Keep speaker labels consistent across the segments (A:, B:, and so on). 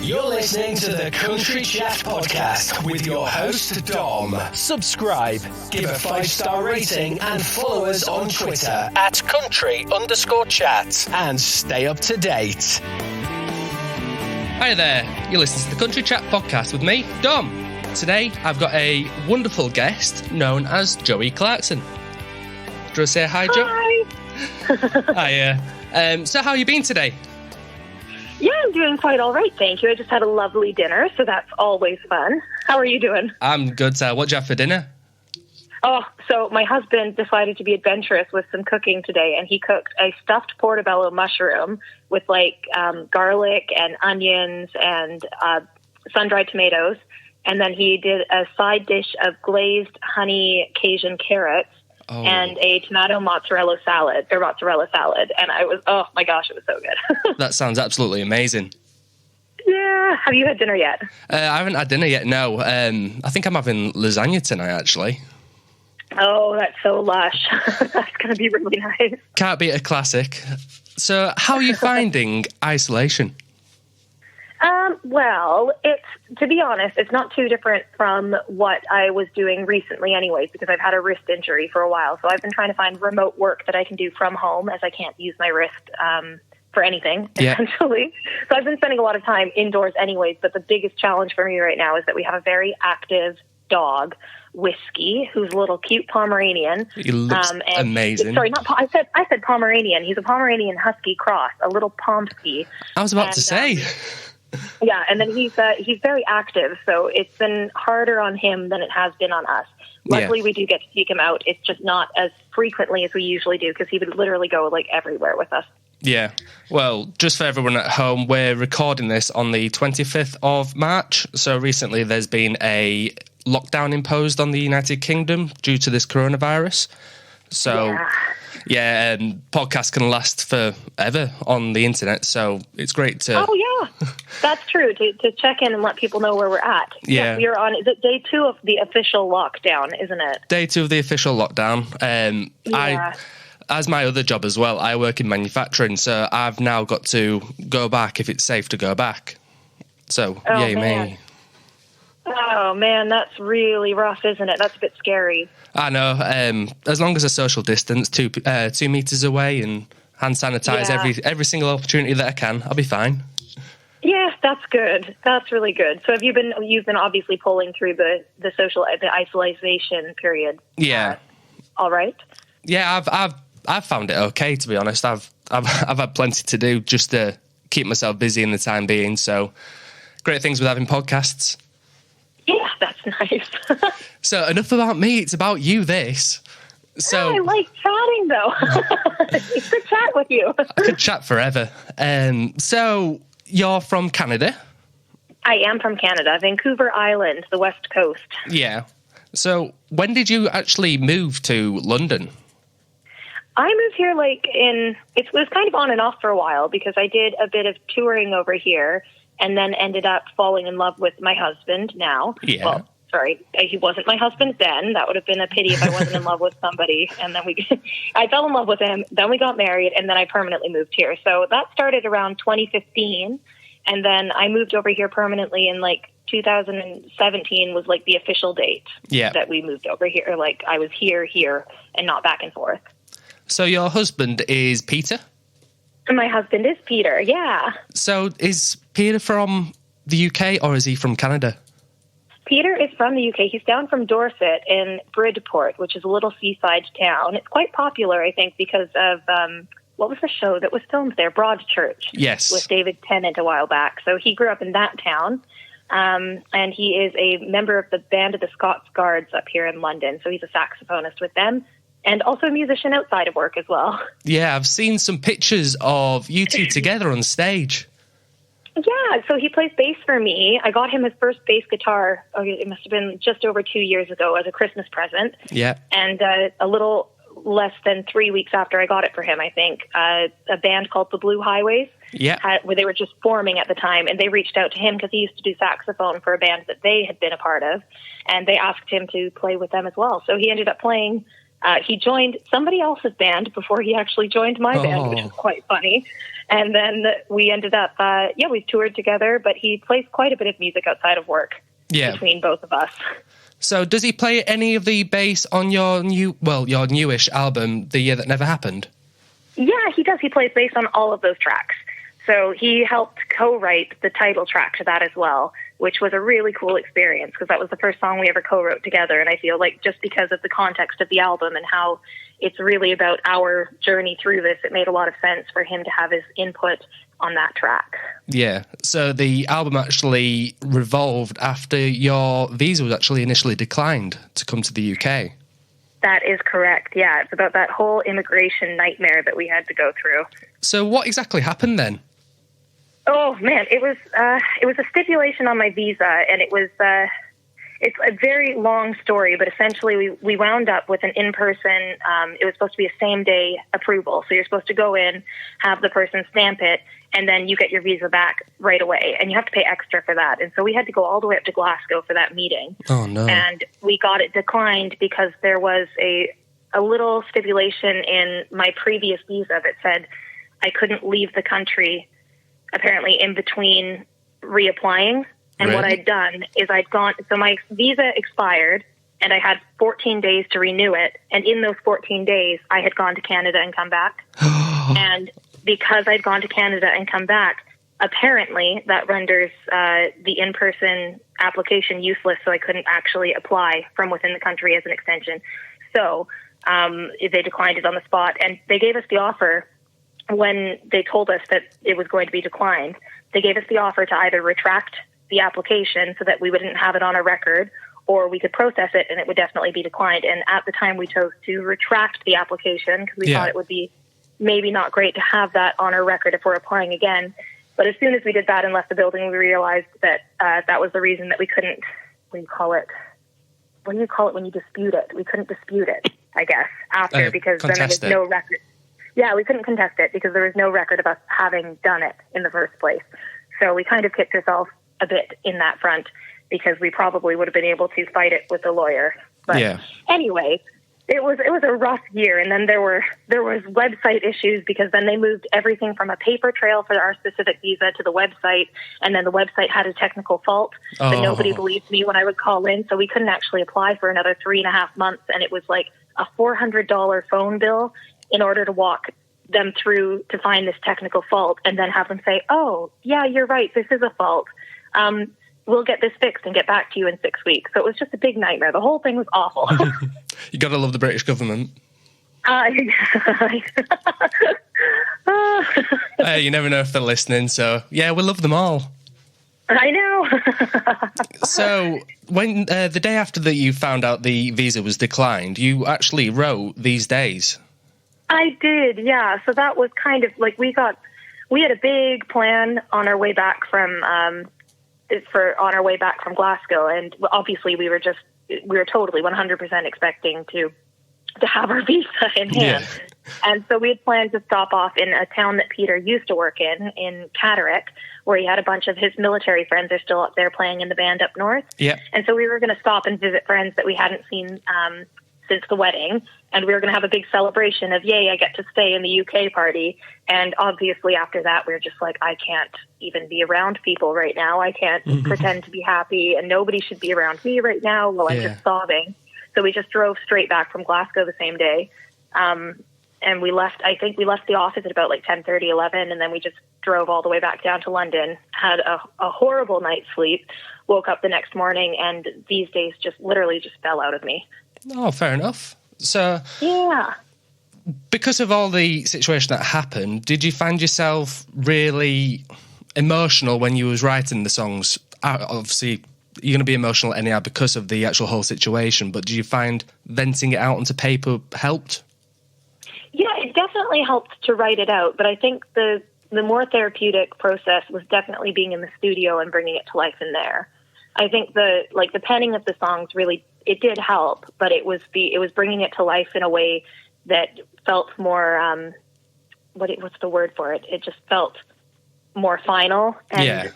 A: You're listening to the Country Chat Podcast with your host, Dom. Subscribe, give a 5-star rating, and follow us on Twitter at country_chat. And stay up to date.
B: Hi there, you're listening to the Country Chat Podcast with me, Dom. Today, I've got a wonderful guest known as Joey Clarkson. Do you want to say hi, Joe?
C: Hi.
B: Hi. So how you been today?
C: Yeah, I'm doing quite all right, thank you. I just had a lovely dinner, so that's always fun. How are you doing?
B: I'm good, sir. What'd you have for dinner?
C: Oh, so my husband decided to be adventurous with some cooking today, and he cooked a stuffed portobello mushroom with garlic and onions and sun-dried tomatoes. And then he did a side dish of glazed honey Cajun carrots and a tomato mozzarella salad. And I was, oh my gosh, it was so good.
B: That sounds absolutely amazing.
C: Yeah. Have you had dinner yet?
B: I haven't had dinner yet, no. I think I'm having lasagna tonight, actually.
C: Oh, that's so lush. That's going to be really nice.
B: Can't beat a classic. So how are you finding isolation?
C: Well, to be honest, it's not too different from what I was doing recently anyways, because I've had a wrist injury for a while. So I've been trying to find remote work that I can do from home, as I can't use my wrist for anything, essentially. So I've been spending a lot of time indoors anyways, but the biggest challenge for me right now is that we have a very active dog, Whiskey, who's a little cute Pomeranian.
B: He looks amazing.
C: Sorry, I said Pomeranian. He's a Pomeranian Husky cross, a little Pomsky.
B: I was about to say.
C: Yeah, and then he's very active, so it's been harder on him than it has been on us. Luckily, we do get to take him out. It's just not as frequently as we usually do, because he would literally go everywhere with us. Yeah.
B: Well, just for everyone at home, we're recording this on the 25th of March. So recently there's been a lockdown imposed on the United Kingdom due to this coronavirus. So, and podcasts can last forever on the internet. So it's great to...
C: Oh, yeah. That's true. To check in and let people know where we're at.
B: Yeah.
C: We are on, is it day 2 of the official lockdown, isn't it?
B: Day 2 of the official lockdown. As my other job as well, I work in manufacturing, so I've now got to go back if it's safe to go back. So, yay me.
C: Oh, man, that's really rough, isn't it? That's a bit scary.
B: I know. As long as a social distance, 2 meters away, and hand sanitize every single opportunity that I can, I'll be fine.
C: Yeah, that's good. That's really good. So you've been obviously pulling through the isolation period.
B: Yeah.
C: All right.
B: Yeah, I've found it okay, to be honest. I've had plenty to do just to keep myself busy in the time being. So great things with having podcasts.
C: Yeah, that's nice.
B: So enough about me. It's about you, this. So
C: I like chatting, though. It's good chat with you.
B: I could chat forever. So you're from Canada?
C: I am from Canada, Vancouver Island, the West Coast.
B: Yeah. So when did you actually move to London?
C: I moved here it was kind of on and off for a while, because I did a bit of touring over here and then ended up falling in love with my husband now.
B: Yeah.
C: Well, sorry, he wasn't my husband then. That would have been a pity if I wasn't in love with somebody. And then I fell in love with him, then we got married, and then I permanently moved here. So that started around 2015, and then I moved over here permanently in 2017 was the official date that we moved over here. I was here, and not back and forth.
B: So your husband is Peter?
C: My husband is Peter, yeah.
B: So is Peter from the UK, or is he from Canada?
C: Peter is from the UK. He's down from Dorset in Bridport, which is a little seaside town. It's quite popular, I think, because of, what was the show that was filmed there? Broadchurch.
B: Yes.
C: With David Tennant a while back. So he grew up in that town, and he is a member of the band of the Scots Guards up here in London. So he's a saxophonist with them, and also a musician outside of work as well. Yeah,
B: I've seen some pictures of you two together on stage.
C: Yeah, so he plays bass for me. I got him his first bass guitar, it must have been just over 2 years ago, as a Christmas present.
B: Yeah.
C: And a little less than 3 weeks after I got it for him, I think, a band called the Blue Highways, where they were just forming at the time, and they reached out to him because he used to do saxophone for a band that they had been a part of, and they asked him to play with them as well. So he ended up playing He joined somebody else's band before he actually joined my band, which is quite funny. And then we ended up, we've toured together, but he plays quite a bit of music outside of work between both of us.
B: So does he play any of the bass on your newish album, The Year That Never Happened?
C: Yeah, he does. He plays bass on all of those tracks. So he helped co-write the title track to that as well, which was a really cool experience because that was the first song we ever co-wrote together. And I feel like just because of the context of the album and how it's really about our journey through this, it made a lot of sense for him to have his input on that track.
B: Yeah. So the album actually revolved after your visa was actually initially declined to come to the UK.
C: That is correct. Yeah. It's about that whole immigration nightmare that we had to go through.
B: So what exactly happened then?
C: Oh man, it was a stipulation on my visa, and it's a very long story, but essentially we wound up with an in-person, it was supposed to be a same-day approval. So you're supposed to go in, have the person stamp it, and then you get your visa back right away. And you have to pay extra for that. And so we had to go all the way up to Glasgow for that meeting.
B: Oh, no.
C: And we got it declined because there was a little stipulation in my previous visa that said I couldn't leave the country, apparently, in between reapplying. And what I'd done is so my visa expired and I had 14 days to renew it. And in those 14 days, I had gone to Canada and come back. And because I'd gone to Canada and come back, apparently that renders the in-person application useless, so I couldn't actually apply from within the country as an extension. So they declined it on the spot. And they gave us the offer when they told us that it was going to be declined. They gave us the offer to either retract the application so that we wouldn't have it on our record, or we could process it and it would definitely be declined. And at the time we chose to retract the application because we thought it would be maybe not great to have that on our record if we're applying again. But as soon as we did that and left the building, we realized that that was the reason that we couldn't, what do you call it when you dispute it? We couldn't dispute it, I guess, after, because then there was no record. Yeah, we couldn't contest it because there was no record of us having done it in the first place. So we kind of kicked ourselves a bit in that front because we probably would have been able to fight it with a lawyer. But anyway, it was a rough year. And then there was website issues because then they moved everything from a paper trail for our specific visa to the website. And then the website had a technical fault, but nobody believed me when I would call in. So we couldn't actually apply for another 3.5 months. And it was like a $400 phone bill in order to walk them through to find this technical fault and then have them say, oh, yeah, you're right, this is a fault. We'll get this fixed and get back to you in 6 weeks. So it was just a big nightmare. The whole thing was awful.
B: You got to love the British government. You never know if they're listening, so yeah, we love them all.
C: I know.
B: So when the day after that you found out the visa was declined, you actually wrote These Days.
C: I did, yeah. So that was kind of like we had a big plan on our way back from Glasgow, and obviously we were totally 100% expecting to have our visa in hand. Yeah. And so we had planned to stop off in a town that Peter used to work in Catterick, where he had a bunch of his military friends are still up there playing in the band up north.
B: Yeah.
C: And so we were going to stop and visit friends that we hadn't seen since the wedding, and we were going to have a big celebration of, yay, I get to stay in the UK party. And obviously after that, we were just like, I can't even be around people right now. I can't pretend to be happy, and nobody should be around me right now while I'm just sobbing. So we just drove straight back from Glasgow the same day. And we left the office at about like 10:30, 11, and then we just drove all the way back down to London, had a horrible night's sleep, woke up the next morning, and These Days just literally just fell out of me.
B: Oh, fair enough. So,
C: yeah.
B: Because of all the situation that happened, did you find yourself really emotional when you was writing the songs? Obviously, you're going to be emotional anyhow because of the actual whole situation, but did you find venting it out onto paper helped? Yeah,
C: it definitely helped to write it out, but I think the more therapeutic process was definitely being in the studio and bringing it to life in there. I think the penning of the songs really, it did help, but it was bringing it to life in a way that felt more, what's the word for it? It just felt more final. And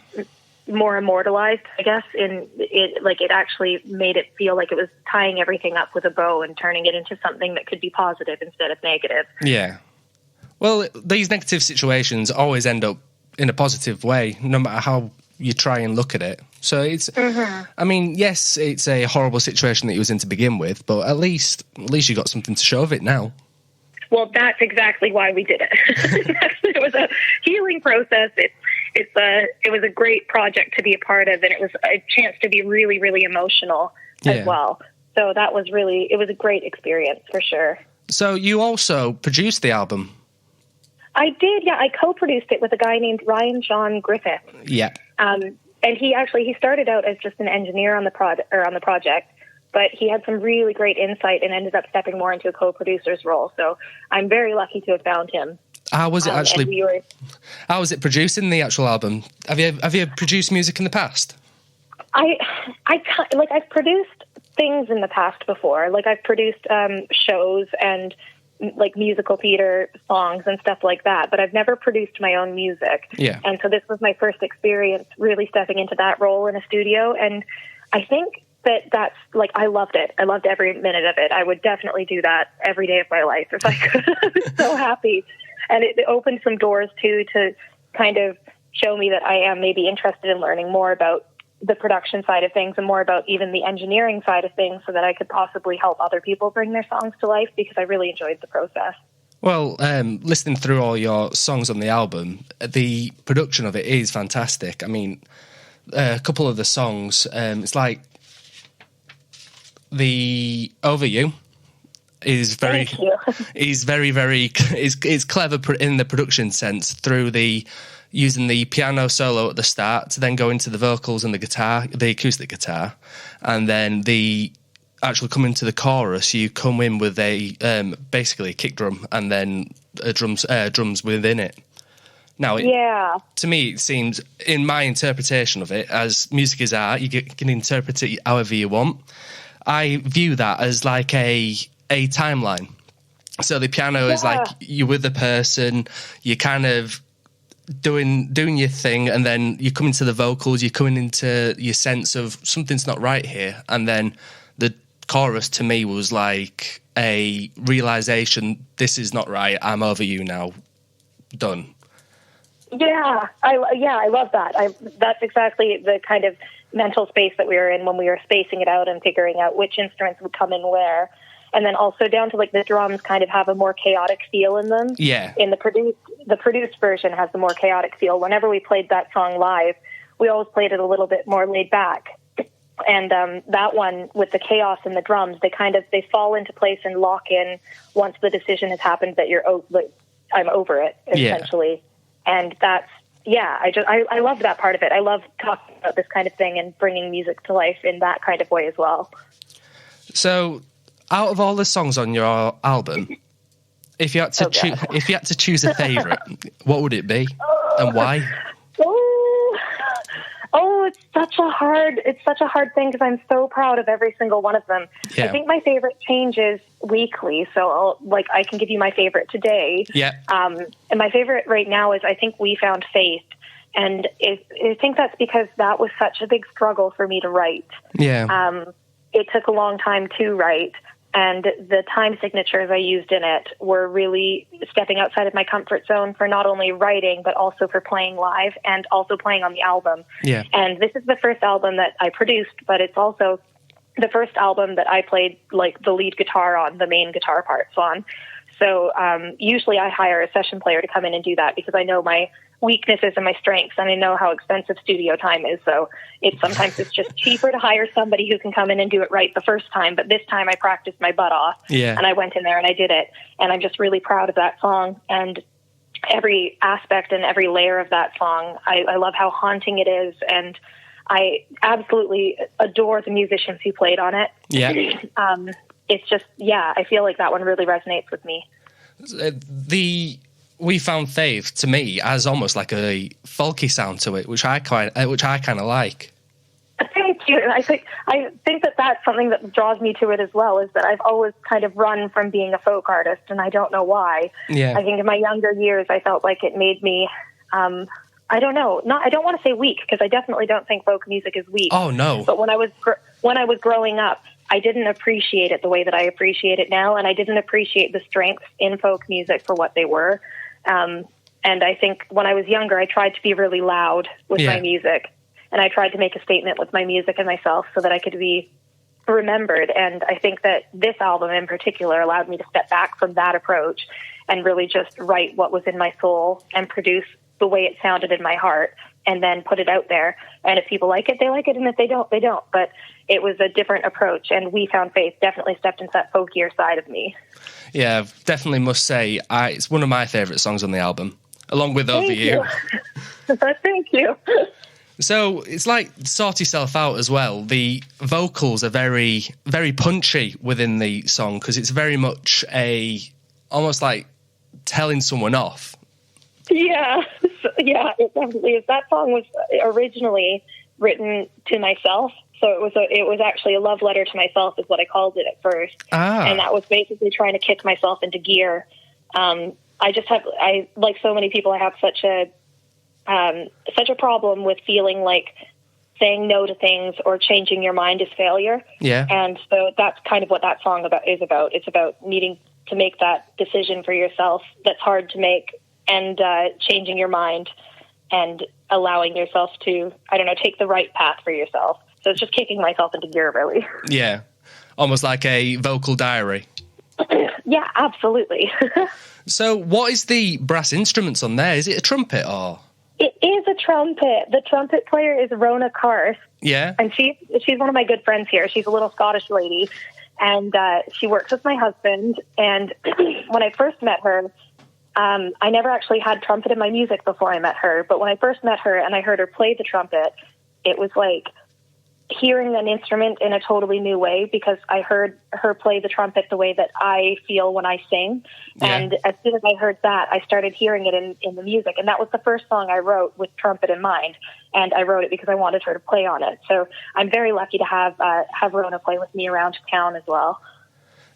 C: more immortalized, I guess. In it, like it actually made it feel like it was tying everything up with a bow and turning it into something that could be positive instead of negative.
B: Yeah. Well, these negative situations always end up in a positive way, no matter how you try and look at it. So it's, I mean, yes, it's a horrible situation that he was in to begin with, but at least you got something to show of it now.
C: Well, that's exactly why we did it. It was a healing process. It was a great project to be a part of, and it was a chance to be really, really emotional as well. So it was a great experience for sure.
B: So you also produced the album.
C: I did, yeah. I co-produced it with a guy named Ryan John Griffith.
B: Yeah.
C: And he started out as just an engineer on the project, but he had some really great insight and ended up stepping more into a co-producer's role. So I'm very lucky to have found him.
B: How was it actually? How was it producing the actual album? Have you produced music in the past?
C: I've produced things in the past before. Like I've produced shows and like musical theater songs and stuff like that, but I've never produced my own music.
B: Yeah.
C: And so this was my first experience really stepping into that role in a studio. And I think that's like, I loved it. I loved every minute of it. I would definitely do that every day of my life if I could. I was so happy. And it opened some doors too, to kind of show me that I am maybe interested in learning more about the production side of things and more about even the engineering side of things, so that I could possibly help other people bring their songs to life, because I really enjoyed the process.
B: Well, listening through all your songs on the album, the production of it is fantastic. I mean, a couple of the songs, it's like the Over You is very, is clever in the production sense, through using the piano solo at the start to then go into the vocals and the guitar, the acoustic guitar, and then the actual coming to the chorus, you come in with a basically a kick drum and then drums within it. Now, to me, it seems, in my interpretation of it, as music is art, you can interpret it however you want. I view that as like a timeline. So the piano is like you're with the person, you kind of doing your thing, and then you come into the vocals, you're coming into your sense of something's not right here, and then the chorus to me was like a realization, this is not right, I'm over you now, done. I love that. That's exactly the kind of mental space that we were in when we were spacing it out and figuring out which instruments would come in where. And then also down to like the drums kind of have a more chaotic feel in them. Yeah.
C: In the produced version has the more chaotic feel. Whenever we played that song live, we always played it a little bit more laid back. And that one with the chaos in the drums, they fall into place and lock in once the decision has happened that I'm over it, essentially. Yeah. And that's, I love that part of it. I love talking about this kind of thing and bringing music to life in that kind of way as well.
B: So, out of all the songs on your album, if you had to choose a favorite, what would it be, and why?
C: It's such a hard thing, because I'm so proud of every single one of them. Yeah. I think my favorite changes weekly, so I can give you my favorite today.
B: Yeah.
C: And my favorite right now is, I think, We Found Faith, and I think that's because that was such a big struggle for me to write.
B: Yeah.
C: It took a long time to write. And the time signatures I used in it were really stepping outside of my comfort zone for not only writing, but also for playing live and also playing on the album.
B: Yeah.
C: And this is the first album that I produced, but it's also the first album that I played like the lead guitar on, the main guitar parts on. So usually I hire a session player to come in and do that, because I know my weaknesses and my strengths, and I know how expensive studio time is. So sometimes it's just cheaper to hire somebody who can come in and do it right the first time. But this time I practiced my butt off, and I went in there and I did it. And I'm just really proud of that song and every aspect and every layer of that song. I love how haunting it is, and I absolutely adore the musicians who played on it.
B: Yeah.
C: It's just, I feel like that one really resonates with me.
B: We Found Faith, to me, has almost like a folky sound to it, which I kind of like.
C: Thank you. I think that that's something that draws me to it as well, is that I've always kind of run from being a folk artist, and I don't know why.
B: Yeah.
C: I think in my younger years, I felt like it made me I don't know. I don't want to say weak, because I definitely don't think folk music is weak.
B: Oh, no.
C: But when I was growing up, I didn't appreciate it the way that I appreciate it now, and I didn't appreciate the strengths in folk music for what they were. And I think when I was younger, I tried to be really loud with my music, and I tried to make a statement with my music and myself so that I could be remembered. And I think that this album in particular allowed me to step back from that approach and really just write what was in my soul and produce the way it sounded in my heart, and then put it out there. And if people like it, they like it. And if they don't, they don't. But it was a different approach. And We Found Faith definitely stepped into that folkier side of me.
B: Yeah, definitely must say, it's one of my favourite songs on the album, along with Over You.
C: Thank you.
B: So it's like Sort Yourself Out as well. The vocals are very, very punchy within the song, because it's very much almost like telling someone off. Yeah,
C: it definitely is. That song was originally written to myself, so it was actually a love letter to myself, is what I called it at first. And that was basically trying to kick myself into gear. I like so many people, I have such a problem with feeling like saying no to things or changing your mind is failure.
B: Yeah,
C: and so that's kind of what that song is about. It's about needing to make that decision for yourself that's hard to make, and changing your mind and allowing yourself to, take the right path for yourself. So it's just kicking myself into gear, really.
B: Yeah, almost like a vocal diary.
C: Yeah, absolutely.
B: So what is the brass instruments on there? Is it a trumpet or...?
C: It is a trumpet. The trumpet player is Rona Karth.
B: Yeah.
C: And she's one of my good friends here. She's a little Scottish lady, and she works with my husband. And when I first met her, I never actually had trumpet in my music before I met her. But when I first met her and I heard her play the trumpet, it was like hearing an instrument in a totally new way, because I heard her play the trumpet the way that I feel when I sing. Yeah. And as soon as I heard that, I started hearing it in the music. And that was the first song I wrote with trumpet in mind. And I wrote it because I wanted her to play on it. So I'm very lucky to have Rona play with me around town as well.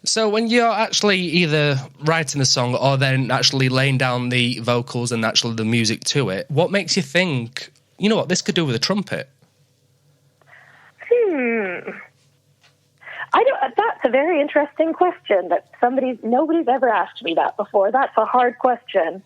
B: So when you're actually either writing the song or then actually laying down the vocals and actually the music to it, what makes you think, you know what, this could do with a trumpet?
C: That's a very interesting question that nobody's ever asked me that before. That's a hard question.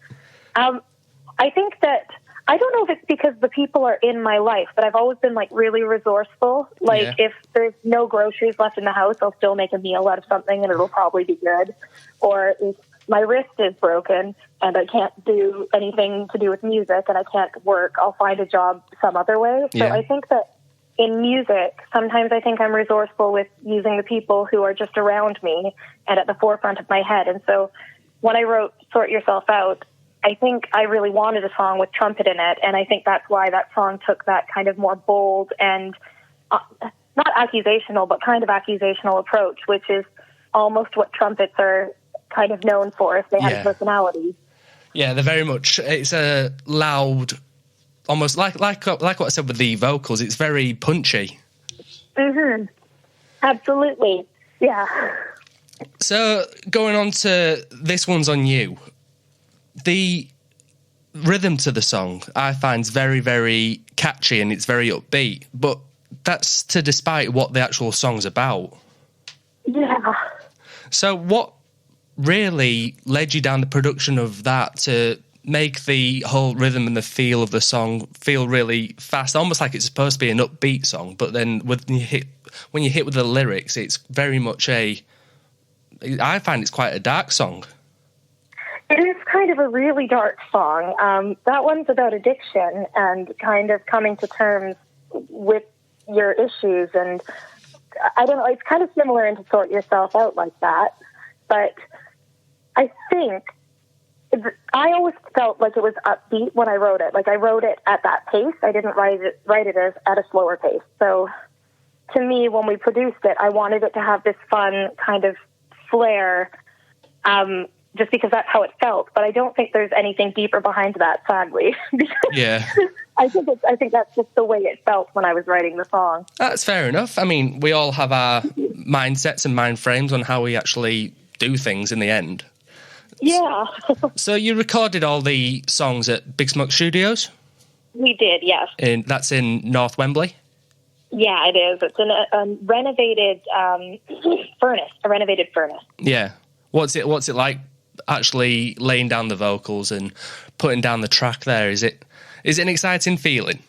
C: I think that, I don't know if it's because the people are in my life, but I've always been like really resourceful. Like if there's no groceries left in the house, I'll still make a meal out of something and it'll probably be good. Or if my wrist is broken and I can't do anything to do with music and I can't work, I'll find a job some other way. So I think that in music, sometimes I think I'm resourceful with using the people who are just around me and at the forefront of my head. And so when I wrote Sort Yourself Out, I think I really wanted a song with trumpet in it. And I think that's why that song took that kind of more bold and not accusational, but kind of accusational approach, which is almost what trumpets are kind of known for if they have a personality.
B: Yeah, they're very much, it's a loud, almost like what I said with the vocals, it's very punchy.
C: Mm-hmm. Absolutely. Yeah.
B: So going on to This One's on You, the rhythm to the song I find is very, very catchy and it's very upbeat, but that's to despite what the actual song's about.
C: Yeah.
B: So what really led you down the production of that to make the whole rhythm and the feel of the song feel really fast, almost like it's supposed to be an upbeat song, but then when you hit with the lyrics, it's very much I find it's quite a dark song.
C: It is kind of a really dark song. That one's about addiction and kind of coming to terms with your issues. And I don't know, it's kind of similar into Sort Yourself Out like that. But I think I always felt like it was upbeat when I wrote it. Like I wrote it at that pace. I didn't write it as at a slower pace. So to me, when we produced it, I wanted it to have this fun kind of flair, just because that's how it felt. But I don't think there's anything deeper behind that, sadly.
B: Yeah.
C: I think that's just the way it felt when I was writing the song.
B: That's fair enough. I mean, we all have our mindsets and mind frames on how we actually do things in the end.
C: Yeah.
B: So you recorded all the songs at Big Smoke Studios?
C: We did, yes.
B: That's in North Wembley?
C: Yeah, it is. It's in a renovated furnace, a renovated furnace.
B: Yeah. What's it like actually laying down the vocals and putting down the track there? Is it an exciting feeling?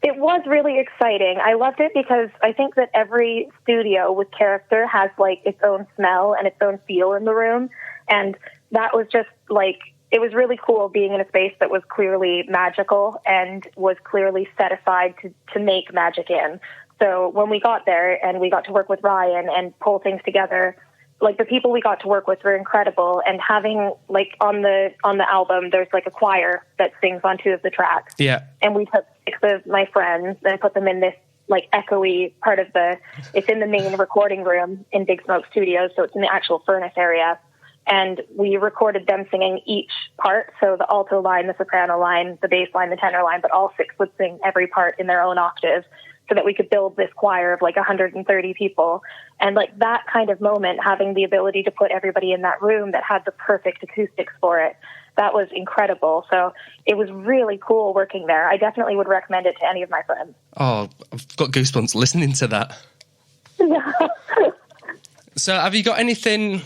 C: It was really exciting. I loved it because I think that every studio with character has like its own smell and its own feel in the room. And that was just like, it was really cool being in a space that was clearly magical and was clearly set aside to make magic in. So when we got there and we got to work with Ryan and pull things together, like the people we got to work with were incredible. And having like on the album, there's like a choir that sings on 2 of the tracks.
B: Yeah.
C: And we took 6 of my friends and put them in this like echoey part of it's in the main recording room in Big Smoke Studios. So it's in the actual furnace area. And we recorded them singing each part. So the alto line, the soprano line, the bass line, the tenor line, but all 6 would sing every part in their own octave so that we could build this choir of like 130 people. And like that kind of moment, having the ability to put everybody in that room that had the perfect acoustics for it, that was incredible. So it was really cool working there. I definitely would recommend it to any of my friends. Oh,
B: I've got goosebumps listening to that.
C: Yeah.
B: So have you got anything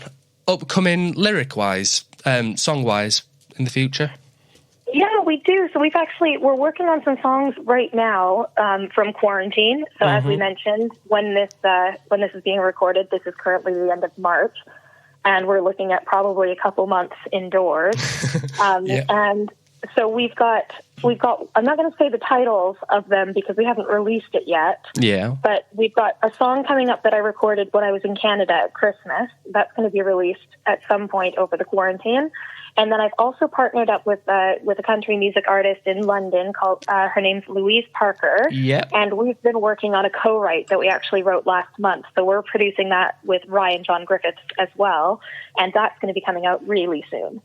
B: upcoming lyric-wise, song-wise in the future?
C: Yeah, we do. So we're working on some songs right now from quarantine. So as we mentioned, when this is being recorded, this is currently the end of March, and we're looking at probably a couple months indoors.
B: Yeah.
C: And so we've got. I'm not going to say the titles of them because we haven't released it yet.
B: Yeah.
C: But we've got a song coming up that I recorded when I was in Canada at Christmas. That's going to be released at some point over the quarantine. And then I've also partnered up with a country music artist in London called her name's Louise Parker.
B: Yep.
C: And we've been working on a co-write that we actually wrote last month. So we're producing that with Ryan John Griffiths as well, and that's going to be coming out really soon.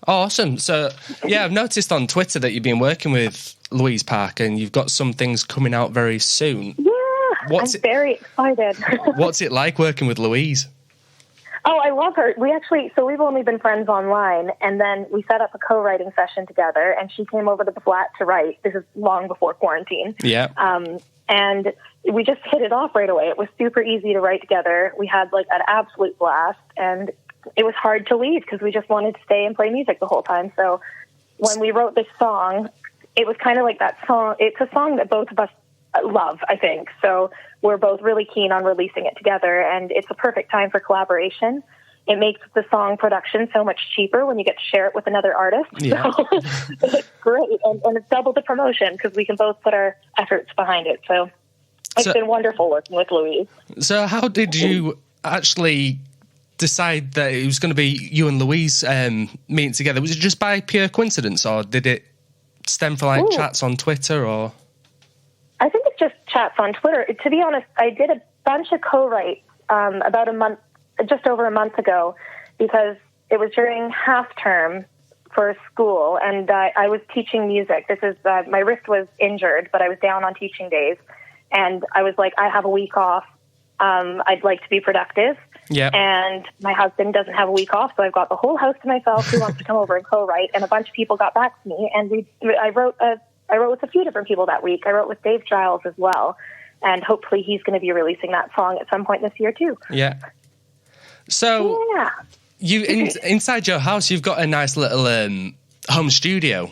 B: Awesome. So, yeah, I've noticed on Twitter that you've been working with Louise Parker and you've got some things coming out very soon.
C: Yeah, I'm very excited.
B: What's it like working with Louise?
C: Oh, I love her. We've only been friends online, and then we set up a co-writing session together, and she came over to the flat to write. This is long before quarantine.
B: Yeah.
C: And we just hit it off right away. It was super easy to write together. We had like an absolute blast, and it was hard to leave because we just wanted to stay and play music the whole time. So when we wrote this song, it was kind of like that song. It's a song that both of us love, I think. So we're both really keen on releasing it together, and it's a perfect time for collaboration. It makes the song production so much cheaper when you get to share it with another artist.
B: Yeah.
C: So it's great, and it's double the promotion because we can both put our efforts behind it. So it's been wonderful working with Louise.
B: So how did you actually decide that it was going to be you and Louise meeting together? Was it just by pure coincidence, or did it stem from chats on Twitter, or?
C: I think it's just chats on Twitter. To be honest, I did a bunch of co-writes just over a month ago, because it was during half term for school, and I was teaching music. This is my wrist was injured, but I was down on teaching days, and I was like, I have a week off. I'd like to be productive.
B: Yeah.
C: And my husband doesn't have a week off, so I've got the whole house to myself. Who wants to come over and co-write? And a bunch of people got back to me, and I wrote with a few different people that week. I wrote with Dave Giles as well, and hopefully he's going to be releasing that song at some point this year too.
B: Yeah. So you inside your house, you've got a nice little home studio.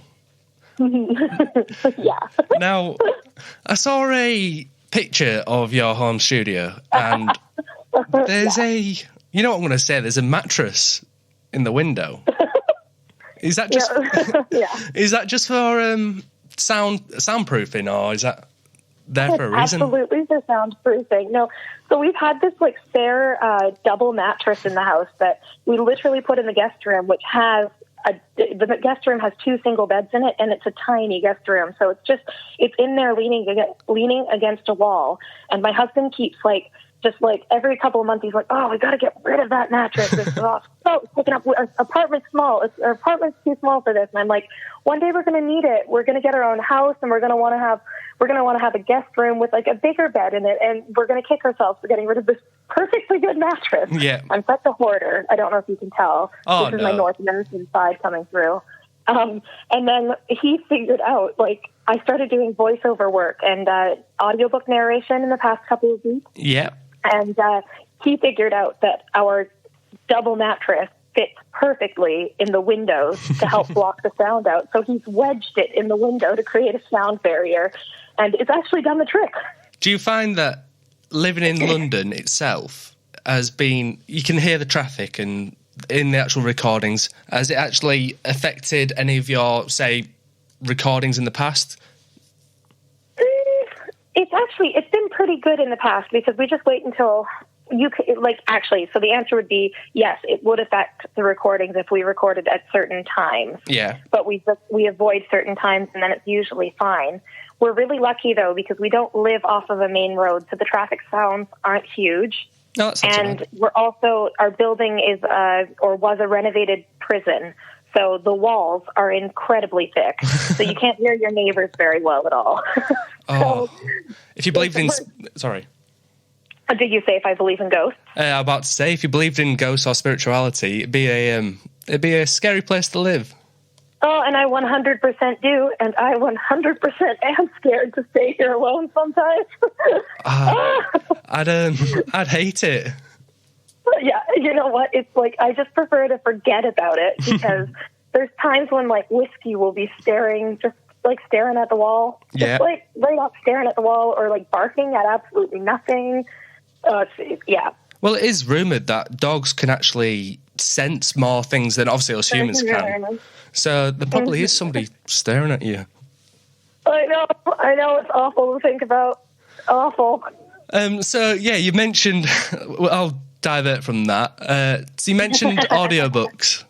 C: Yeah.
B: Now, I saw a picture of your home studio, and there's you know what I'm going to say? There's a mattress in the window. Is that just Is that just for soundproofing, or is that there for a reason?
C: Absolutely for soundproofing. No, so we've had this like spare double mattress in the house that we literally put in the guest room, which has the guest room has 2 single beds in it, and it's a tiny guest room. So it's in there leaning against a wall. And my husband keeps just every couple of months, he's like, oh, we got to get rid of that mattress. It's taking up apartment's small. Our apartment's too small for this. And I'm like, one day we're going to need it. We're going to get our own house, and we're going to want to have a guest room with like a bigger bed in it. And we're going to kick ourselves for getting rid of this perfectly good mattress.
B: Yeah.
C: I'm such a hoarder. I don't know if you can tell.
B: Oh,
C: this is my North American side coming through. And then he figured out, like, I started doing voiceover work and audiobook narration in the past couple of weeks.
B: Yeah.
C: And he figured out that our double mattress fits perfectly in the windows to help block the sound out. So he's wedged it in the window to create a sound barrier, and it's actually done the trick.
B: Do you find that living in London itself has been, you can hear the traffic and in the actual recordings, has it actually affected any of your, say, recordings in the past?
C: It's been pretty good in the past because we just wait until so the answer would be yes, it would affect the recordings if we recorded at certain times.
B: Yeah.
C: But we avoid certain times and then it's usually fine. We're really lucky though because we don't live off of a main road, so the traffic sounds aren't huge.
B: No, that's not
C: and
B: bad.
C: we're also, our building is was a renovated prison. So the walls are incredibly thick, so you can't hear your neighbors very well at all.
B: If you believed in... Sorry.
C: Did you say if I believe in ghosts?
B: I'm about to say, if you believed in ghosts or spirituality, it'd be a scary place to live.
C: Oh, and I 100% do, and I 100% am scared to stay here alone sometimes.
B: I'd hate it.
C: Yeah, you know what? It's like I just prefer to forget about it because there's times when like whiskey will be staring at the wall, just like right up staring at the wall, or like barking at absolutely nothing. Yeah.
B: Well, it is rumoured that dogs can actually sense more things than obviously us humans can. So there probably is somebody staring at you.
C: I know. It's awful to think about. Awful.
B: So yeah, you mentioned. Well, I'll divert from that. So you mentioned audiobooks.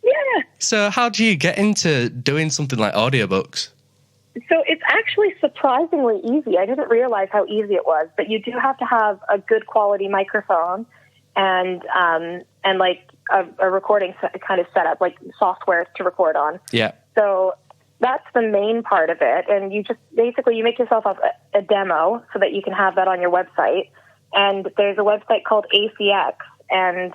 C: Yeah.
B: So how do you get into doing something like audiobooks?
C: So it's actually surprisingly easy. I didn't realize how easy it was, but you do have to have a good quality microphone and like a recording kind of setup, like software to record on.
B: Yeah.
C: So that's the main part of it. And you just basically, you make yourself a demo so that you can have that on your website. And there's a website called ACX, and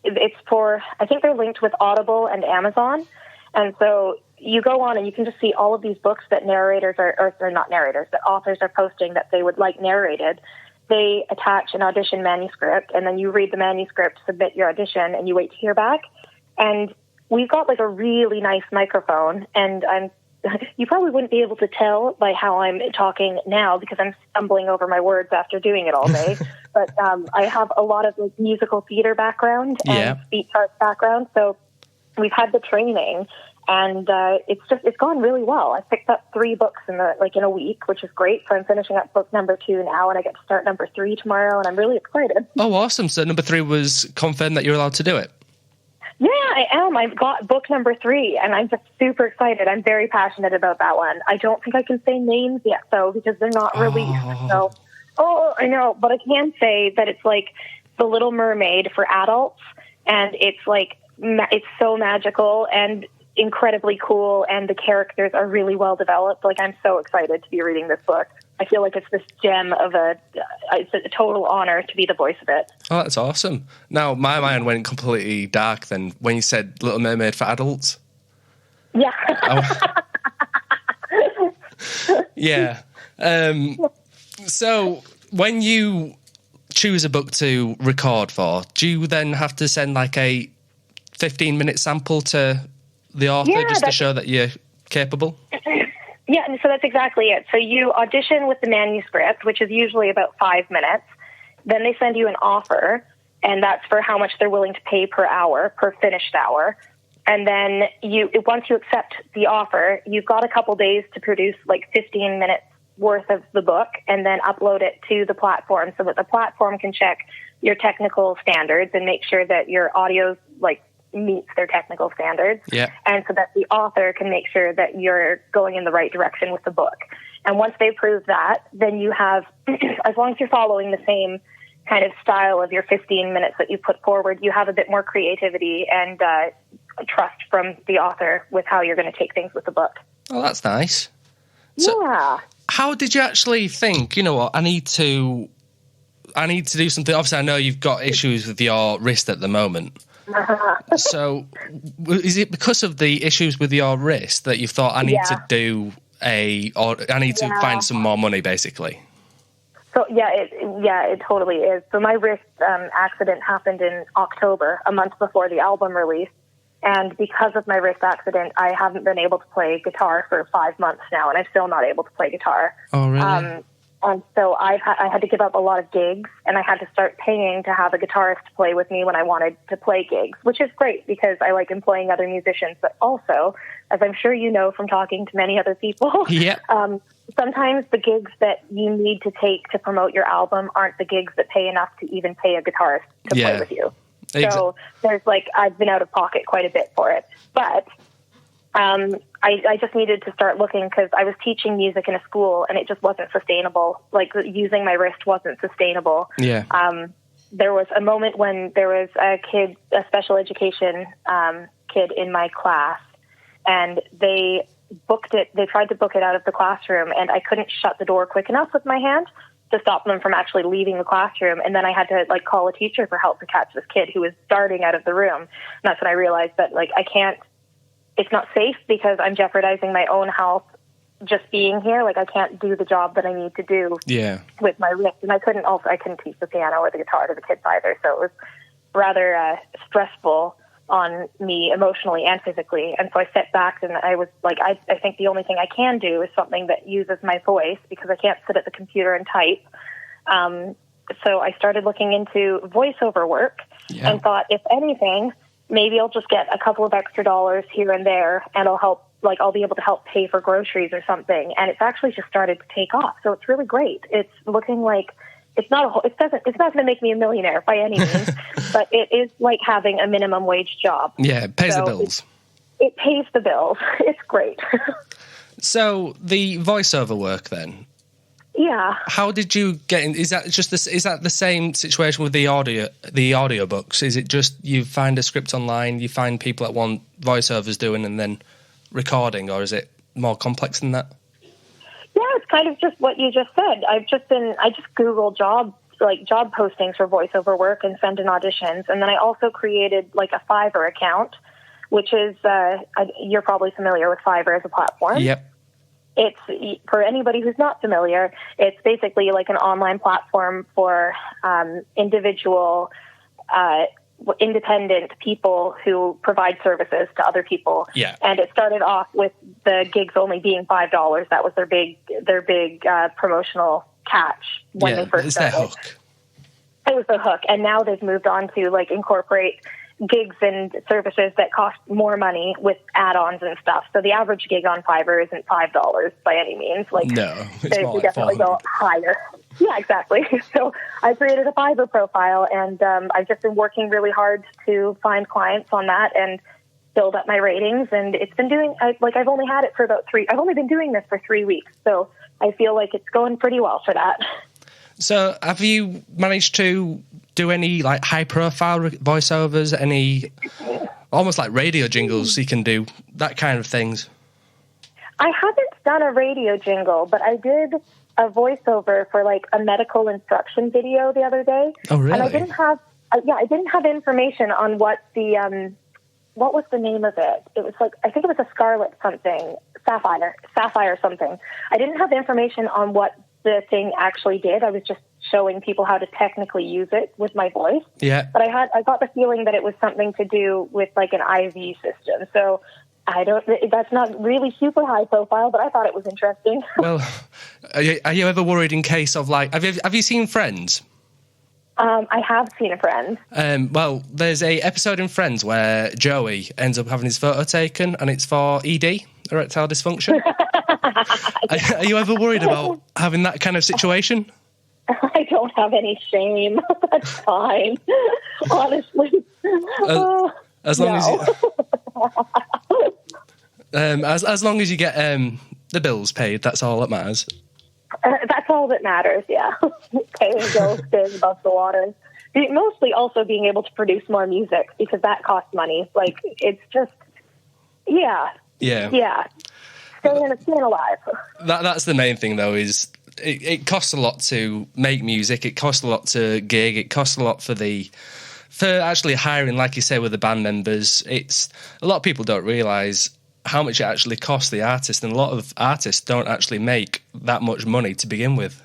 C: it's for, I think they're linked with Audible and Amazon. And so you go on and you can just see all of these books that that authors are posting that they would like narrated. They attach an audition manuscript, and then you read the manuscript, submit your audition, and you wait to hear back. And we've got like a really nice microphone, and you probably wouldn't be able to tell by how I'm talking now because I'm stumbling over my words after doing it all day. But I have a lot of like musical theater background and speech arts background, so we've had the training. And it's gone really well. I picked up 3 books in a week, which is great. So I'm finishing up book number 2 now, and I get to start number 3 tomorrow, and I'm really excited.
B: Oh, awesome! So number 3 was confirmed that you're allowed to do it.
C: Yeah, I am. I've got book number 3, and I'm just super excited. I'm very passionate about that one. I don't think I can say names yet, though, because they're not released. So, I know, but I can say that it's like The Little Mermaid for adults, and it's like it's so magical and incredibly cool, and the characters are really well developed. Like, I'm so excited to be reading this book. I feel like it's this gem of it's a total honor to be the voice of it.
B: Oh, that's awesome. Now, my mind went completely dark then when you said Little Mermaid for adults.
C: Yeah.
B: Yeah. So when you choose a book to record for, do you then have to send like a 15-minute sample to the author just to show that you're capable?
C: Yeah, and so that's exactly it. So you audition with the manuscript, which is usually about 5 minutes. Then they send you an offer, and that's for how much they're willing to pay per hour, per finished hour. And then once you accept the offer, you've got a couple days to produce like 15 minutes worth of the book and then upload it to the platform so that the platform can check your technical standards and make sure that your audio meets their technical standards.
B: Yeah.
C: And so that the author can make sure that you're going in the right direction with the book. And once they prove that, then you have, as long as you're following the same kind of style of your 15 minutes that you put forward, you have a bit more creativity and trust from the author with how you're going to take things with the book.
B: Oh, that's nice. So
C: yeah.
B: How did you actually think, you know what, I need to do something? Obviously, I know you've got issues with your wrist at the moment. So, is it because of the issues with your wrist that you've thought, I need to find some more money, basically?
C: So it totally is. So my wrist accident happened in October, a month before the album release. And because of my wrist accident, I haven't been able to play guitar for 5 months now, and I'm still not able to play guitar.
B: Oh, really?
C: And so I had to give up a lot of gigs, and I had to start paying to have a guitarist play with me when I wanted to play gigs, which is great because I like employing other musicians. But also, as I'm sure you know from talking to many other people, sometimes the gigs that you need to take to promote your album aren't the gigs that pay enough to even pay a guitarist to play with you. So there's I've been out of pocket quite a bit for it. But I just needed to start looking because I was teaching music in a school and it just wasn't sustainable. Using my wrist wasn't sustainable. Yeah. There was a moment when there was a special education kid in my class, and they tried to book it out of the classroom, and I couldn't shut the door quick enough with my hand to stop them from actually leaving the classroom. And then I had to call a teacher for help to catch this kid who was darting out of the room. And that's when I realized that I can't, it's not safe because I'm jeopardizing my own health just being here. I can't do the job that I need to do with my wrist. And I couldn't teach the piano or the guitar to the kids either. So it was rather stressful on me emotionally and physically. And so I stepped back and I was I think the only thing I can do is something that uses my voice because I can't sit at the computer and type. So I started looking into voiceover work and thought, if anything, maybe I'll just get a couple of extra dollars here and there and I'll be able to help pay for groceries or something. And it's actually just started to take off. So it's really great. It's looking like it's not going to make me a millionaire by any means, but it is like having a minimum wage job. Yeah,
B: it pays the bills.
C: It pays the bills. It's great.
B: So the voiceover work then?
C: Yeah.
B: How did you get in? Is that the same situation with the audiobooks? Is it just you find a script online, you find people that want voiceovers doing and then recording, or is it more complex than that?
C: Yeah, it's kind of just what you just said. I just Googled job postings for voiceover work and send in auditions. And then I also created a Fiverr account, which is, you're probably familiar with Fiverr as a platform. Yep. It's, for anybody who's not familiar, it's basically an online platform for individual, independent people who provide services to other people. Yeah. And it started off with the gigs only being $5. That was their big promotional catch when they first started. The hook. It was the hook. And now they've moved on to incorporate gigs and services that cost more money with add-ons and stuff. So the average gig on Fiverr isn't $5 by any means.
B: No, it's
C: they
B: more
C: definitely go higher. Yeah, exactly. So I created a Fiverr profile, and I've just been working really hard to find clients on that and build up my ratings. And it's been doing, I've only had it for I've only been doing this for 3 weeks. So I feel like it's going pretty well for that.
B: So have you managed to do any high profile voiceovers, any almost like radio jingles you can do, that kind of things?
C: I haven't done a radio jingle, but I did a voiceover for a medical instruction video the other day.
B: Oh, really?
C: And I didn't have information on what was the name of it. It was I think it was a Scarlet something, Sapphire something. I didn't have information on what the thing actually did. I was just showing people how to technically use it with my voice. Yeah. But I got the feeling that it was something to do with an IV system. So that's not really super high profile, but I thought it was interesting.
B: Well, are you ever worried in case of have you seen Friends?
C: I have seen a Friends.
B: Well, there's a episode in Friends where Joey ends up having his photo taken, and it's for ED, erectile dysfunction. Are you ever worried about having that kind of situation?
C: I don't have any shame. That's fine. Honestly.
B: As long as long as you get the bills paid, that's all that matters.
C: That's all that matters, yeah. Paying bills, staying above the water. Mostly also being able to produce more music, because that costs money. It's just, yeah. Staying alive.
B: That's the main thing, though, is it costs a lot to make music. It costs a lot to gig. It costs a lot for the for actually hiring, like you say, with the band members, it's a lot of people don't realise how much it actually costs the artist, and a lot of artists don't actually make that much money to begin with.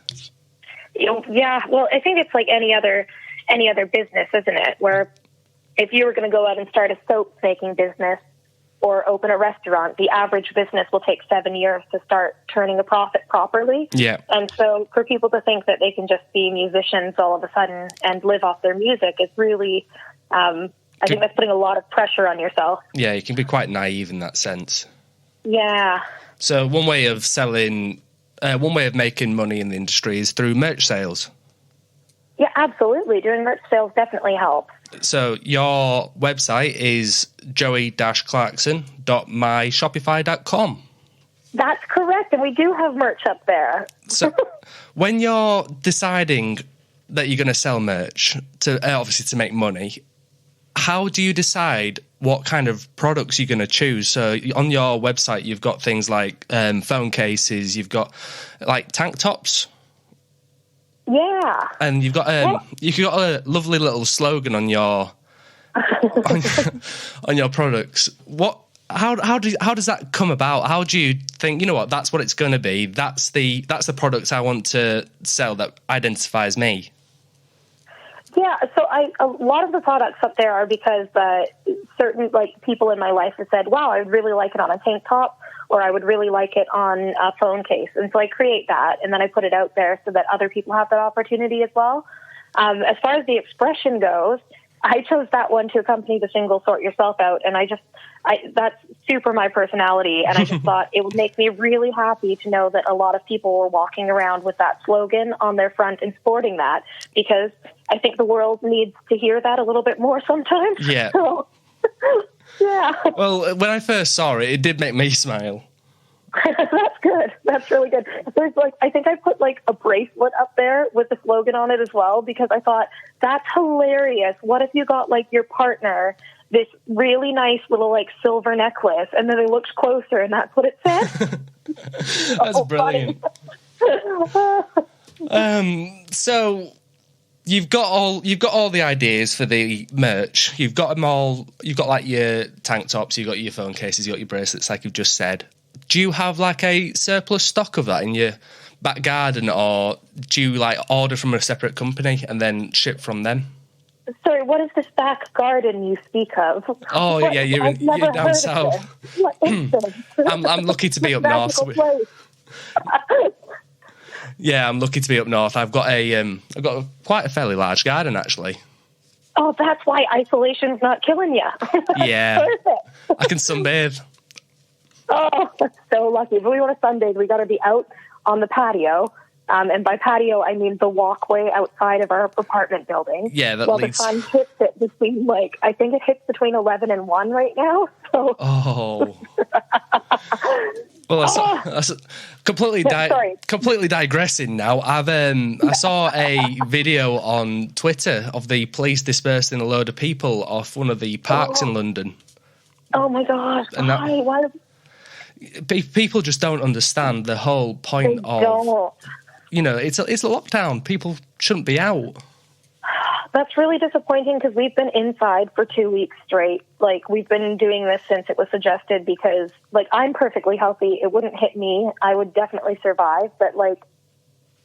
C: Yeah, well, I think it's like any other business, isn't it? Where if you were going to go out and start a soap making business or open a restaurant, the average business will take 7 years to start turning a profit properly.
B: Yeah.
C: And so for people to think that they can just be musicians all of a sudden and live off their music is really, I think that's putting a lot of pressure on yourself.
B: Yeah, you can be quite naive in that sense.
C: Yeah.
B: So one way of making money in the industry is through merch sales.
C: Yeah, absolutely. Doing merch sales definitely helps.
B: So your website is joey-clarkson.myshopify.com.
C: That's correct, and we do have merch up there.
B: So when you're deciding that you're going to sell merch, to obviously to make money, how do you decide what kind of products you're going to choose? So on your website, you've got things like phone cases, you've got like tank tops.
C: Yeah.
B: And you've got a lovely little slogan on your on your products. How does that come about? How do you think, you know what, that's what it's going to be? That's the products I want to sell that identifies me.
C: Yeah, so a lot of the products up there are because certain people in my life have said, wow, I would really like it on a tank top, or I would really like it on a phone case. And so I create that, and then I put it out there so that other people have that opportunity as well. As far as the expression goes, I chose that one to accompany the single Sort Yourself Out, and that's super my personality, and I just thought it would make me really happy to know that a lot of people were walking around with that slogan on their front and sporting that, because I think the world needs to hear that a little bit more sometimes.
B: Yeah.
C: So, yeah.
B: Well, when I first saw it, it did make me smile.
C: That's good. That's really good. There's I think I put a bracelet up there with the slogan on it as well, because I thought that's hilarious. What if you got your partner this really nice little silver necklace, and then they looked closer and that's what it said?
B: That's brilliant. So you've got all the ideas for the merch. You've got them all. You've got your tank tops. You've got your phone cases. You've got your bracelets, like you've just said. Do you have a surplus stock of that in your back garden, or do you order from a separate company and then ship from them?
C: Sorry, what is this back garden you speak of?
B: Oh, yeah, you're down south.
C: What is this?
B: I'm lucky to be up north. Yeah, I'm lucky to be up north. I've got quite a fairly large garden, actually.
C: Oh, that's why isolation's not killing you.
B: Yeah, I can sunbathe.
C: Oh, that's so lucky. But we want to sunbathe. We got to be out on the patio. And by patio, I mean the walkway outside of our apartment building.
B: Yeah, that leads.
C: The sun hits it between, I think it hits between 11 and 1 right now. So.
B: Oh. Well, that's completely digressing now. I saw a video on Twitter of the police dispersing a load of people off one of the parks in London.
C: Oh, my gosh. Why?
B: People just don't understand the whole point of, it's a lockdown. People shouldn't be out.
C: That's really disappointing, because we've been inside for 2 weeks straight. We've been doing this since it was suggested, because I'm perfectly healthy. It wouldn't hit me. I would definitely survive. But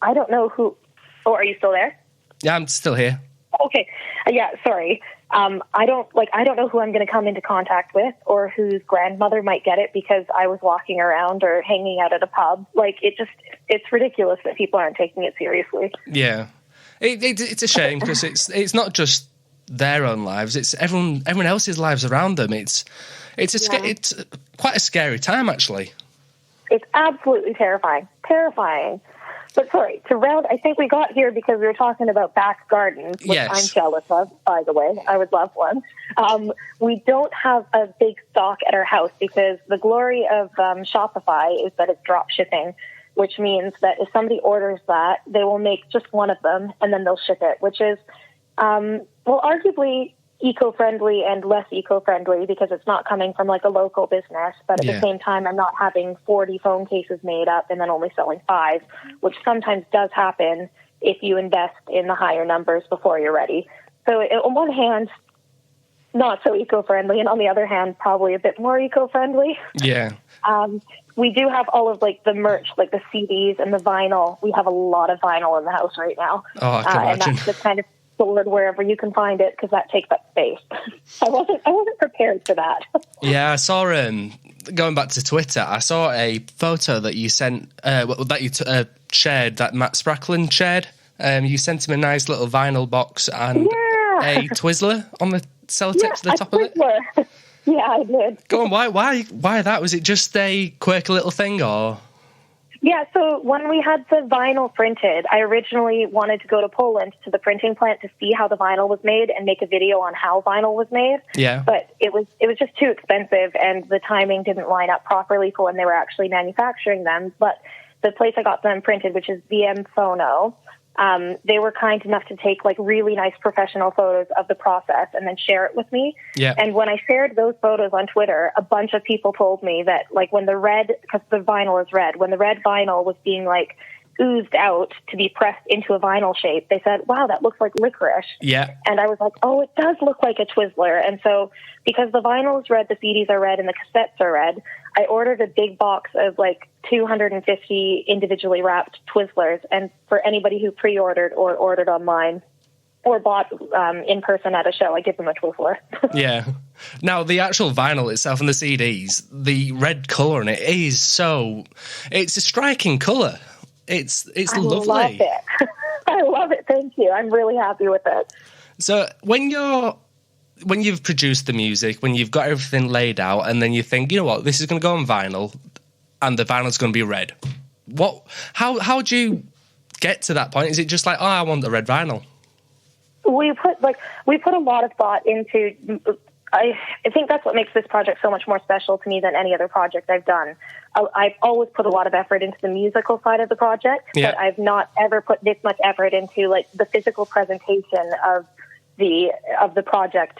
C: I don't know who. Oh, are you still there?
B: Yeah, I'm still here.
C: Okay. Yeah, sorry. I don't know who I'm going to come into contact with, or whose grandmother might get it because I was walking around or hanging out at a pub. It's ridiculous that people aren't taking it seriously.
B: Yeah. It's a shame, because it's not just their own lives, it's everyone else's lives around them. It's quite a scary time, actually.
C: It's absolutely terrifying. But sorry, I think we got here because we were talking about back gardens, which
B: yes.
C: I'm jealous of, by the way. I would love one. We don't have a big stock at our house, because the glory of Shopify is that it's drop shipping, which means that if somebody orders that, they will make just one of them and then they'll ship it, which is, arguably eco-friendly and less eco-friendly, because it's not coming from a local business. But at the same time, I'm not having 40 phone cases made up and then only selling 5, which sometimes does happen if you invest in the higher numbers before you're ready. So on one hand, not so eco-friendly, and on the other hand, probably a bit more eco-friendly.
B: Yeah.
C: We do have all of like the merch, like the CDs and the vinyl. We have a lot of vinyl in the house right now.
B: Oh, I can imagine.
C: And that's just kind of stored wherever you can find it because that takes up space. I wasn't prepared for that.
B: Yeah, I saw going back to Twitter. I saw a photo that you sent that you shared, that Matt Spracklin shared. You sent him a nice little vinyl box and a Twizzler on the sellotape to the top of it.
C: Yeah, I did.
B: Go on, why that? Was it just a quirky little thing, or?
C: Yeah, so when we had the vinyl printed, I originally wanted to go to Poland to the printing plant to see how the vinyl was made and make a video on how vinyl was made.
B: Yeah. But
C: it was just too expensive, and the timing didn't line up properly for when they were actually manufacturing them. But the place I got them printed, which is VM Phono, they were kind enough to take like really nice professional photos of the process and then share it with me.
B: Yeah.
C: And when I shared those photos on Twitter, a bunch of people told me that like when the red, because the vinyl is red, when the red vinyl was being like oozed out to be pressed into a vinyl shape, they said, wow, that looks like licorice.
B: Yeah.
C: And I was like, oh, it does look like a Twizzler. And so because the vinyl is red, the CDs are red, and the cassettes are red, I ordered a big box of like 250 individually wrapped Twizzlers. And for anybody who pre-ordered or ordered online or bought in person at a show, I give them a Twizzler.
B: Yeah. Now, the actual vinyl itself and the CDs, the red colour in it is it's a striking colour. It's lovely.
C: I love it. I love it. Thank you. I'm really happy with it.
B: So when you've produced the music, when you've got everything laid out, and then you think, you know what, this is going to go on vinyl, and the vinyl's going to be red. How do you get to that point? Is it just like, oh, I want the red vinyl? We put a lot of thought into. I think that's what makes this project so much more special to me than any other project I've done. I've always put a lot of effort into the musical side of the project, but I've not ever put this much effort into like the physical presentation of the project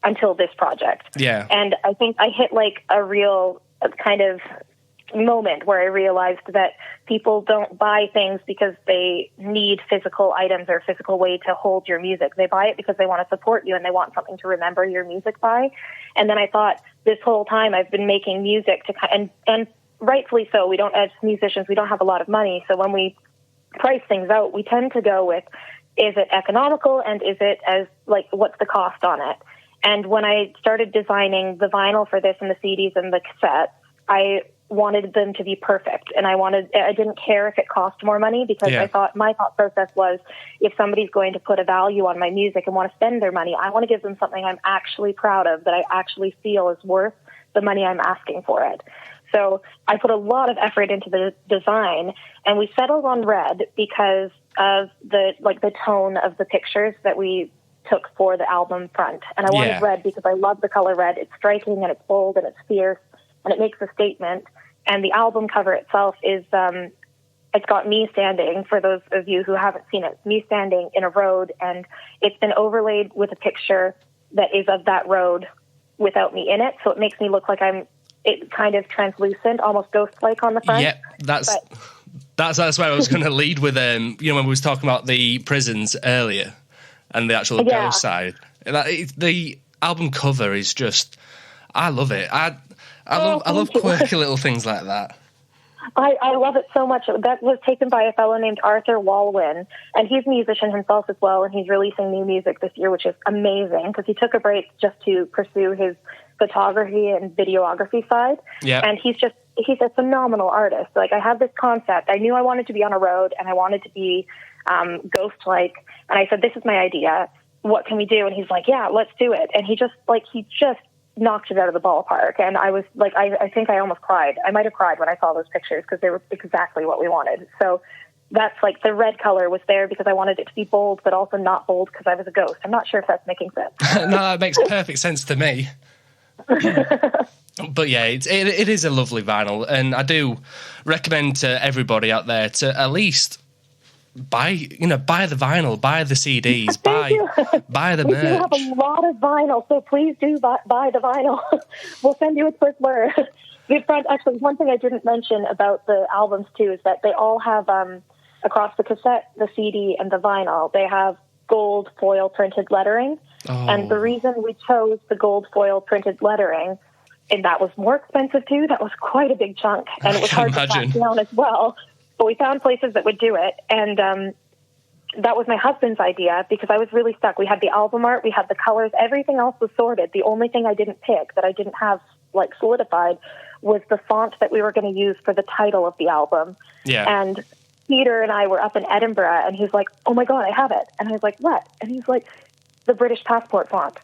B: until this project. Yeah.
C: And I think I hit like a real kind of moment where I realized that people don't buy things because they need physical items or a physical way to hold your music. They buy it because they want to support you and they want something to remember your music by. And then I thought this whole time I've been making music and rightfully so. We don't, as musicians, we don't have a lot of money. So when we price things out, we tend to go with, is it economical and is it as like, what's the cost on it? And when I started designing the vinyl for this and the CDs and the cassettes, I wanted them to be perfect. And I didn't care if it cost more money because my thought process was, if somebody's going to put a value on my music and want to spend their money, I want to give them something I'm actually proud of, that I actually feel is worth the money I'm asking for it. So I put a lot of effort into the design, and we settled on red because of the tone of the pictures that we took for the album front. And I wanted red because I love the color red. It's striking and it's bold and it's fierce and it makes a statement. And the album cover itself is, it's got me standing, for those of you who haven't seen it, me standing in a road, and it's been overlaid with a picture that is of that road without me in it. So it makes me look like it's kind of translucent, almost ghost-like on the front.
B: Yeah, that's where I was going to lead with, when we was talking about the prisons earlier and the actual ghost side. The album cover is just, I love it. I love quirky little things like that.
C: I love it so much. That was taken by a fellow named Arthur Walwyn, and he's a musician himself as well, and he's releasing new music this year, which is amazing because he took a break just to pursue his photography and videography side. Yeah. And he's a phenomenal artist. Like, I had this concept. I knew I wanted to be on a road and I wanted to be ghost-like, and I said, this is my idea. What can we do? And he's like, yeah, let's do it. And he just knocked it out of the ballpark. And I was like, I think I almost cried. I might have cried when I saw those pictures because they were exactly what we wanted. So that's like, the red color was there because I wanted it to be bold, but also not bold because I was a ghost. I'm not sure if that's making sense.
B: No, that makes perfect sense to me. But yeah, it is a lovely vinyl, and I do recommend to everybody out there to at least buy the vinyl, buy the CDs, buy the merch. We do have a lot of vinyl, so please do buy the vinyl. We'll send you a Twizzler. Actually, one thing I didn't mention about the albums too is that they all have, across the cassette, the CD, and the vinyl, they have
C: gold foil printed lettering.
B: Oh.
C: And the reason we chose the gold foil printed lettering, and that was more expensive too, that was quite a big chunk, and it was hard to track down as well. But we found places that would do it, and that was my husband's idea because I was really stuck. We had the album art, we had the colors, everything else was sorted. The only thing I didn't pick, that I didn't have like solidified, was the font that we were going to use for the title of the album.
B: Yeah.
C: And Peter and I were up in Edinburgh, and he's like, "Oh my God, I have it." And I was like, "What?" And he's like, "The British passport font."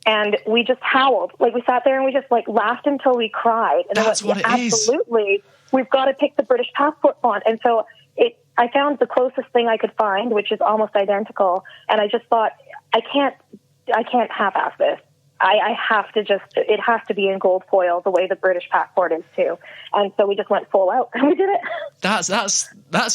C: And we just howled. Like, we sat there and we just like laughed until we cried. And
B: That's
C: I went,
B: what it is.
C: Absolutely. We've got to pick the British passport font. And so I found the closest thing I could find, which is almost identical. And I just thought, I can't half-ass this. I have to it has to be in gold foil the way the British passport is too. And so we just went full out and we did it.
B: That's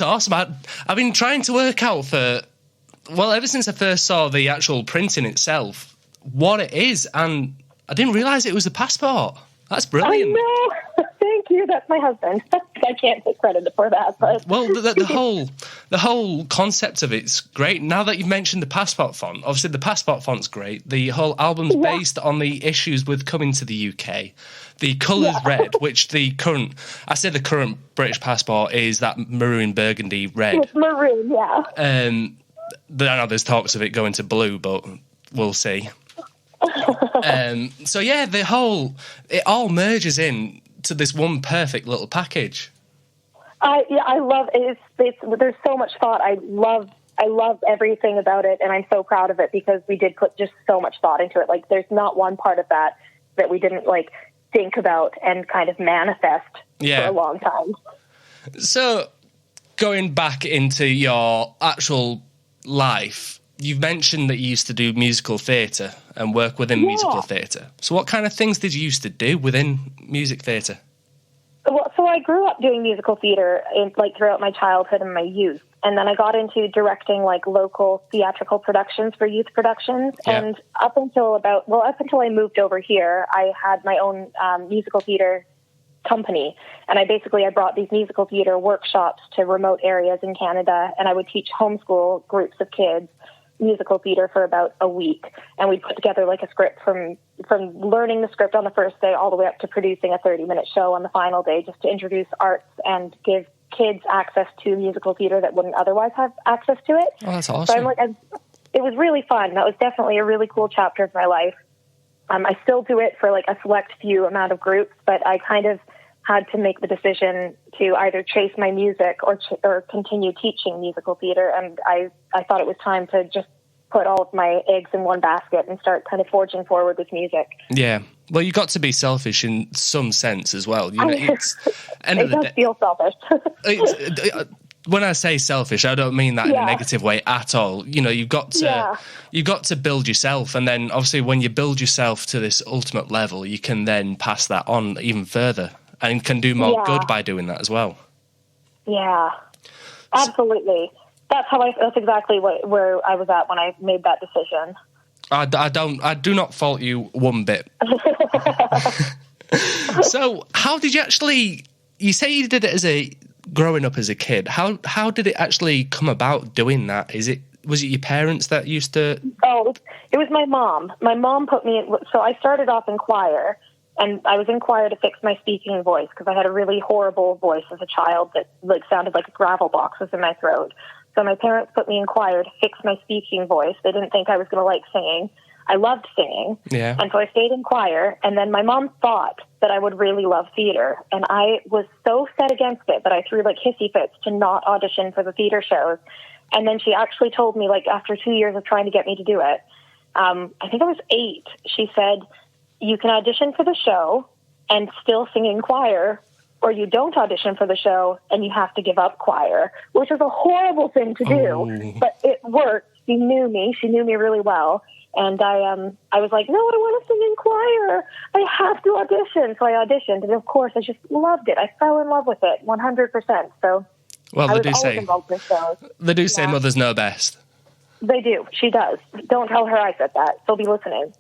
B: awesome. I've been trying to work out ever since I first saw the actual printing itself, what it is, and I didn't realise it was a passport. That's brilliant.
C: I know. Thank you. That's my husband. I can't take credit for that. But
B: well, the whole concept of it's great. Now that you've mentioned the passport font, obviously the passport font's great. The whole album's based on the issues with coming to the UK. The colour's red, which the current British passport is that maroon burgundy red.
C: It's maroon, yeah.
B: I know there's talks of it going to blue, but we'll see. So yeah, it all merges in to this one perfect little package.
C: I love it. There's so much thought. I love everything about it, and I'm so proud of it because we did put just so much thought into it. Like, there's not one part of that we didn't like think about and kind of manifest for a long time. So,
B: going back into your actual life, you've mentioned that you used to do musical theatre and work within musical theatre. So what kind of things did you used to do within music theatre?
C: Well, so I grew up doing musical theatre throughout my childhood and my youth. And then I got into directing like local theatrical productions for youth productions. Yeah. And up until I moved over here, I had my own musical theatre company. And I brought these musical theatre workshops to remote areas in Canada, and I would teach homeschool groups of kids musical theatre for about a week. And we'd put together like a script from learning the script on the first day all the way up to producing a 30-minute show on the final day, just to introduce arts and give kids access to musical theatre that wouldn't otherwise have access to it.
B: Oh, that's awesome.
C: So it was really fun. That was definitely a really cool chapter of my life. I still do it for like a select few amount of groups, but I kind of had to make the decision to either chase my music or continue teaching musical theatre. And I thought it was time to just put all of my eggs in one basket and start kind of forging forward with music.
B: Yeah. Well, you got to be selfish in some sense as well. You know,
C: it does feel selfish.
B: When I say selfish, I don't mean that in a negative way at all. You know, you've got to build yourself, and then obviously when you build yourself to this ultimate level, you can then pass that on even further and can do more good by doing that as well. Yeah,
C: absolutely. That's exactly where I was at when I made that decision.
B: I do not fault you one bit. So, how did you actually? You say you did it growing up as a kid. How did it actually come about doing that? Was it your parents that used to?
C: Oh, it was my mom. My mom put me in. So I started off in choir, and I was in choir to fix my speaking voice because I had a really horrible voice as a child that sounded like a gravel box was in my throat. So my parents put me in choir to fix my speaking voice. They didn't think I was going to like singing. I loved singing.
B: Yeah.
C: And so I stayed in choir. And then my mom thought that I would really love theater. And I was so set against it that I threw like hissy fits to not audition for the theater shows. And then she actually told me, like, after 2 years of trying to get me to do it, I think I was 8, she said, you can audition for the show and still sing in choir, or you don't audition for the show and you have to give up choir, which is a horrible thing to do, but it worked. She knew me really well. And I was like, no, I want to sing in choir. I have to audition. So I auditioned, and of course I just loved it. I fell in love with it 100%. So
B: well, they do say
C: Yeah.
B: mothers know best.
C: They do. She does. Don't tell her I said that. She'll be listening.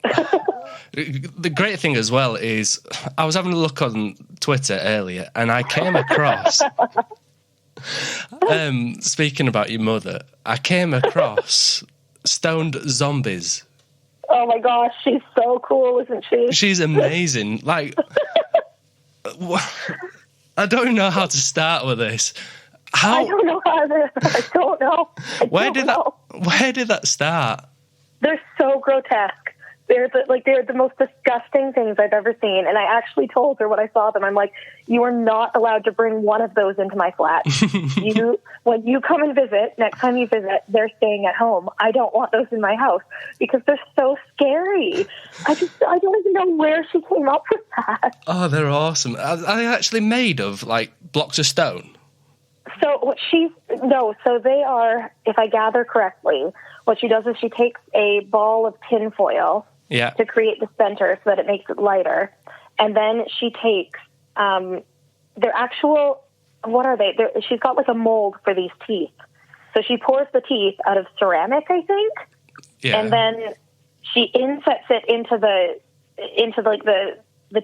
B: The great thing as well is I was having a look on Twitter earlier, and I came across, speaking about your mother, I came across stoned zombies.
C: Oh my gosh, she's so cool, isn't she?
B: She's amazing. Like, I don't know how to start with this.
C: I don't know how to. I don't know.
B: Where did that start?
C: They're so grotesque. They're the most disgusting things I've ever seen. And I actually told her when I saw them, I'm like, you are not allowed to bring one of those into my flat. When you come and visit, next time you visit, they're staying at home. I don't want those in my house because they're so scary. I don't even know where she came up with that.
B: Oh, they're awesome. Are they actually made of like blocks of stone?
C: So they are, if I gather correctly, what she does is she takes a ball of tinfoil to create the center so that it makes it lighter. And then she takes their actual, what are they? She's got like a mold for these teeth. So she pours the teeth out of ceramic, I think. Yeah. And then she insets it into the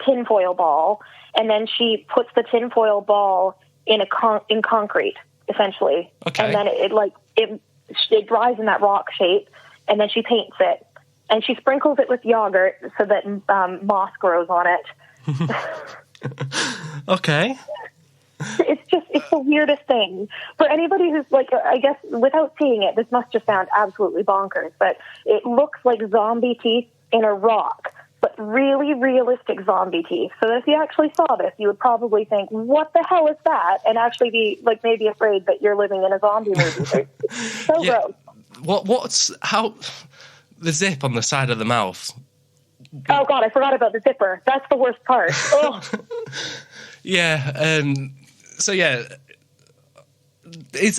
C: tinfoil ball. And then she puts the tinfoil ball in concrete, essentially. Okay. And then it dries in that rock shape, and then she paints it. And she sprinkles it with yogurt so that moss grows on it.
B: Okay.
C: It's the weirdest thing. For anybody who's like, I guess without seeing it, this must just sound absolutely bonkers, but it looks like zombie teeth in a rock, but really realistic zombie teeth. So if you actually saw this, you would probably think, what the hell is that? And actually be like maybe afraid that you're living in a zombie movie. So gross.
B: What's the zip on the side of the mouth?
C: Oh God, I forgot about the zipper. That's the worst part.
B: Yeah. So yeah,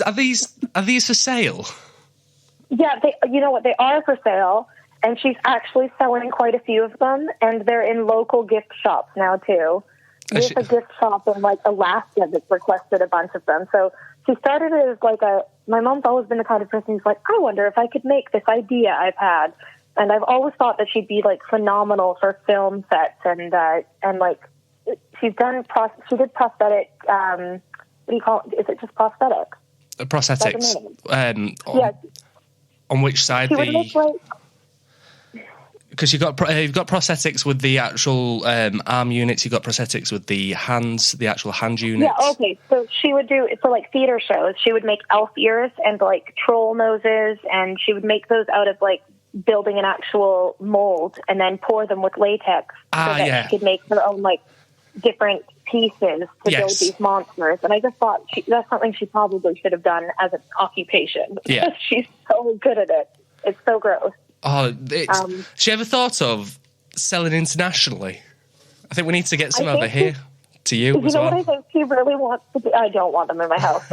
B: are these for sale?
C: Yeah, you know what? They are for sale, and she's actually selling quite a few of them, and they're in local gift shops now too. There's a gift shop in like Alaska that's requested a bunch of them. So she started it as like my mom's always been the kind of person who's like, I wonder if I could make this idea I've had. And I've always thought that she'd be like phenomenal for film sets and like she did prosthetic, what do you call it? Is it just prosthetics?
B: Prosthetics.
C: Yeah.
B: On which side? Because you've got prosthetics with the actual arm units. You've got prosthetics with the hands, the actual hand units.
C: Yeah, okay. So she would do, for like theater shows, she would make elf ears and like troll noses, and she would make those out of like building an actual mold and then pour them with latex so that she could make her own like different pieces to build these monsters. And I just thought that's something she probably should have done as an occupation. Yeah. She's so good at it. It's so gross.
B: Oh, she ever thought of selling internationally? I think we need to get some over here to you as well.
C: You know what I think she really wants to do? I don't want them in my house.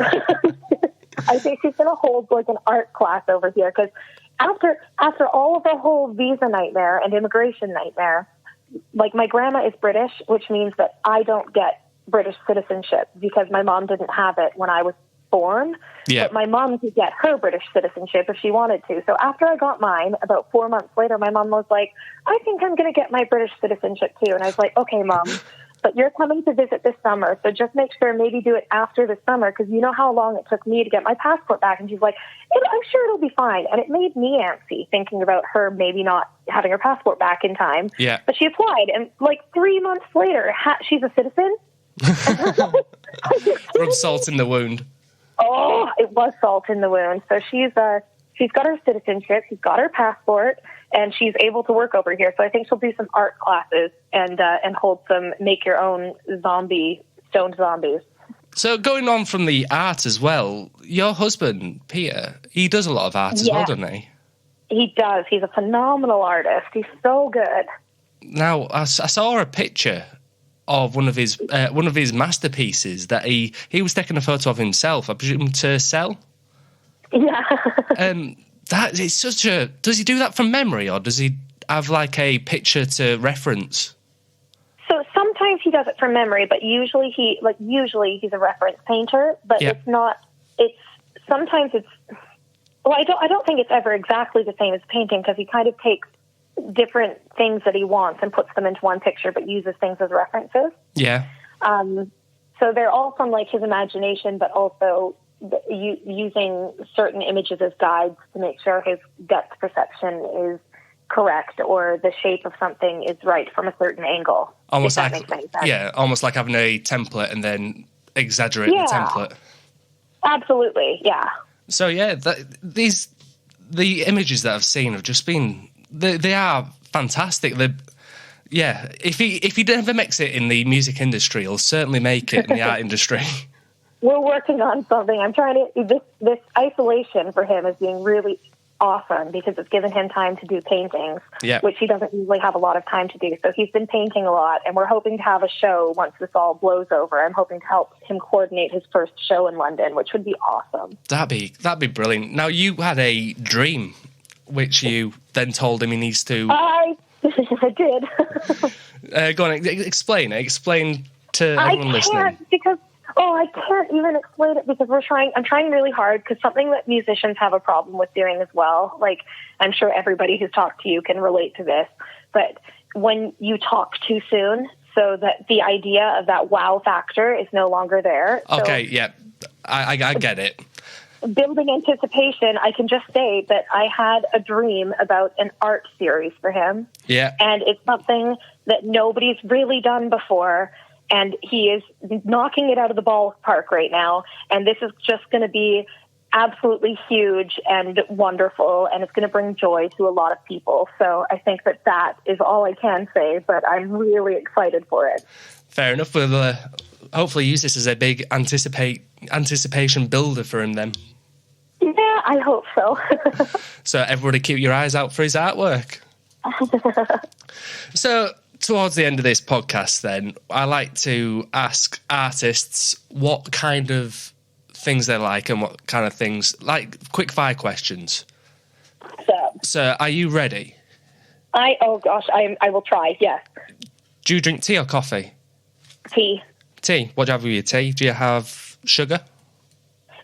C: I think she's going to hold like an art class over here because after all of the whole visa nightmare and immigration nightmare, like my grandma is British, which means that I don't get British citizenship because my mom didn't have it when I was born. Yeah. But my mom could get her British citizenship if she wanted to. So after I got mine, about 4 months later, my mom was like, I think I'm going to get my British citizenship too. And I was like, okay, Mom, but you're coming to visit this summer, so just make sure maybe do it after the summer because you know how long it took me to get my passport back. And she's like, I'm sure it'll be fine. And it made me antsy thinking about her maybe not having her passport back in time. Yeah. But she applied, and like 3 months later, she's a citizen.
B: Rub salt in the wound.
C: Oh, it was salt in the wound. So she's got her citizenship, she's got her passport, and she's able to work over here. So I think she'll do some art classes and hold some make your own stoned zombies.
B: So going on from the art as well, your husband Peter, he does a lot of art as well, doesn't he? He
C: does. He's a phenomenal artist. He's so good.
B: Now I saw a picture of one of his masterpieces that he was taking a photo of himself, I presume to sell.
C: Yeah.
B: That is such a. Does he do that from memory, or does he have like a picture to reference?
C: So sometimes he does it from memory, but usually he's a reference painter. But it's not. Sometimes it's. Well, I don't think it's ever exactly the same as painting because he kind of takes different things that he wants and puts them into one picture, but uses things as references.
B: Yeah.
C: So they're all from like his imagination, but also using certain images as guides to make sure his depth perception is correct or the shape of something is right from a certain angle.
B: Almost
C: if that
B: like,
C: makes any sense.
B: yeah, almost like having a template and then exaggerate the template.
C: Absolutely, yeah.
B: So yeah, the images that I've seen have just been they are fantastic. If he never makes it in the music industry, he'll certainly make it in the art industry.
C: We're working on something. I'm trying to this isolation for him is being really awesome because it's given him time to do paintings, which he doesn't usually have a lot of time to do. So he's been painting a lot, and we're hoping to have a show once this all blows over. I'm hoping to help him coordinate his first show in London, which would be awesome. That'd be
B: brilliant. Now, you had a dream, which you then told him he needs to...
C: I did.
B: Go on, explain it. Explain to everyone listening.
C: I can't even explain it because I'm trying really hard because something that musicians have a problem with doing as well, like I'm sure everybody who's talked to you can relate to this, but when you talk too soon, so that the idea of that wow factor is no longer there.
B: Okay, yeah, I get it.
C: Building anticipation, I can just say that I had a dream about an art series for him.
B: Yeah.
C: And it's something that nobody's really done before. And he is knocking it out of the ballpark right now. And this is just going to be absolutely huge and wonderful. And it's going to bring joy to a lot of people. So I think that is all I can say. But I'm really excited for it.
B: Fair enough. We'll hopefully use this as a big anticipation builder for him then.
C: Yeah, I hope so.
B: So everybody keep your eyes out for his artwork. So towards the end of this podcast then, I like to ask artists what kind of things they like and what kind of things, like quick fire questions. So are you ready?
C: I will try, yes.
B: Do you drink tea or coffee?
C: Tea.
B: Tea. What do you have with your tea? Do you have sugar?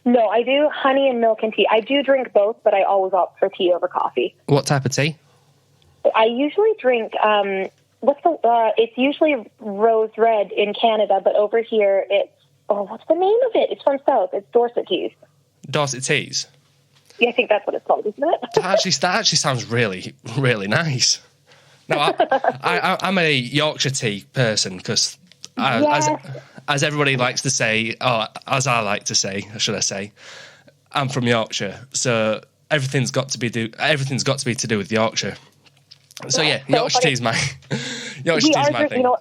C: No, I do honey and milk and tea. I do drink both, but I always opt for tea over coffee.
B: What type of tea?
C: I usually drink, it's usually rose red in Canada, but over here it's, what's the name of it? It's from South. It's Dorset Teas.
B: Dorset Teas?
C: Yeah, I think that's what it's called, isn't it?
B: That actually sounds really, really nice. No, I'm a Yorkshire tea person because, as everybody likes to say, as I like to say, should I say, I'm from Yorkshire, so everything's got to be to do with Yorkshire. So yeah, Yorkshire tea is my thing.
C: You know,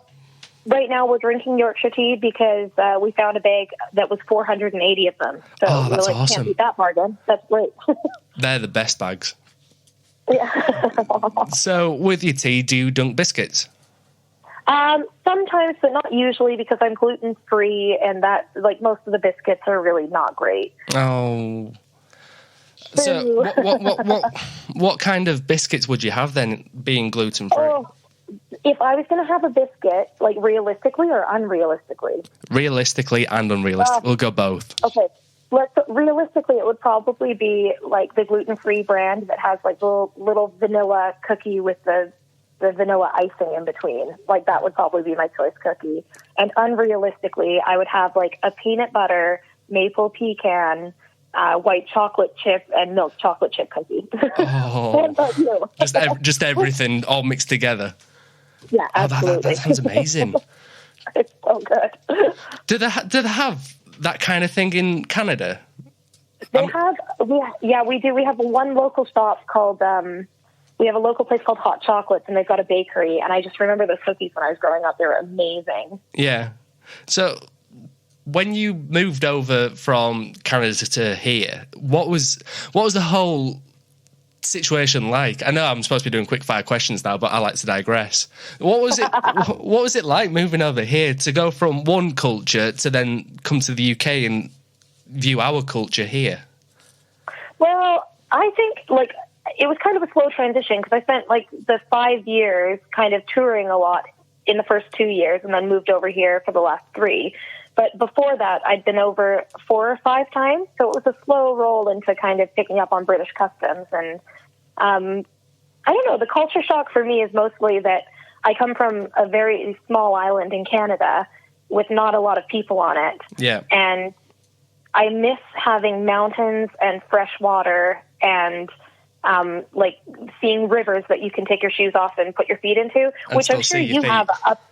C: right now we're drinking Yorkshire tea because we found a bag that was 480 of them. So
B: that's
C: we're like,
B: awesome.
C: Can't beat that bargain. That's great.
B: They're the best bags.
C: Yeah.
B: So with your tea, do you dunk biscuits?
C: Sometimes, but not usually because I'm gluten free, and that most of the biscuits are really not great.
B: Oh. So what kind of biscuits would you have then, being gluten free?
C: If I was going to have a biscuit, realistically or unrealistically?
B: Realistically and unrealistically. We'll go both.
C: Okay. Realistically, it would probably be the gluten-free brand that has the little vanilla cookie with the vanilla icing in between. That would probably be my choice cookie. And unrealistically, I would have a peanut butter, maple pecan, white chocolate chip, and milk chocolate chip cookie.
B: Oh,
C: what about you?
B: just everything all mixed together.
C: Yeah, absolutely.
B: That sounds amazing.
C: It's so good.
B: Do they have that kind of thing in Canada?
C: We do. We have one local shop called, we have a local place called Hot Chocolates, and they've got a bakery, and I just remember those cookies when I was growing up. They were amazing. Yeah.
B: So when you moved over from Canada to here, what was the whole situation like? I know I'm supposed to be doing quick fire questions now, but I like to digress. What was it like moving over here to go from one culture to then come to the UK and view our culture here?
C: Well, I think it was kind of a slow transition because I spent the 5 years kind of touring a lot in the first 2 years and then moved over here for the last 3. But before that, I'd been over 4 or 5 times. So it was a slow roll into kind of picking up on British customs. And I don't know, the culture shock for me is mostly that I come from a very small island in Canada with not a lot of people on it.
B: Yeah.
C: And I miss having mountains and fresh water and like seeing rivers that you can take your shoes off and put your feet into,
B: And
C: which
B: still
C: I'm sure
B: see your
C: you have
B: feet.
C: up.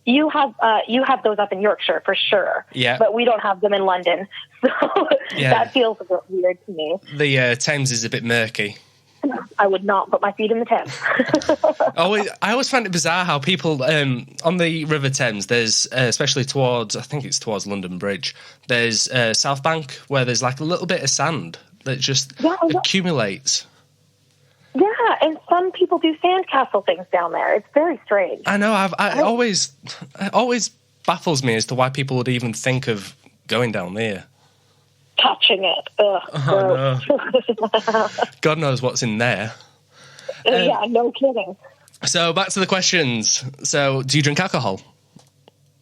C: You have those up in Yorkshire for sure.
B: Yeah.
C: But we don't have them in London, so
B: Yeah.
C: that feels a bit weird to me.
B: The Thames is a bit murky.
C: I would not put my feet in the Thames.
B: I always find it bizarre how people on the River Thames, there's especially towards, I think it's towards London Bridge, there's South Bank where there's like a little bit of sand that just accumulates.
C: Yeah, and some people do sandcastle things down there. It's very strange.
B: I know. It always baffles me as to why people would even think of going down there.
C: Touching it. Ugh,
B: Oh, no. God knows what's in there.
C: Yeah, no kidding.
B: So back to the questions. So, do you drink alcohol?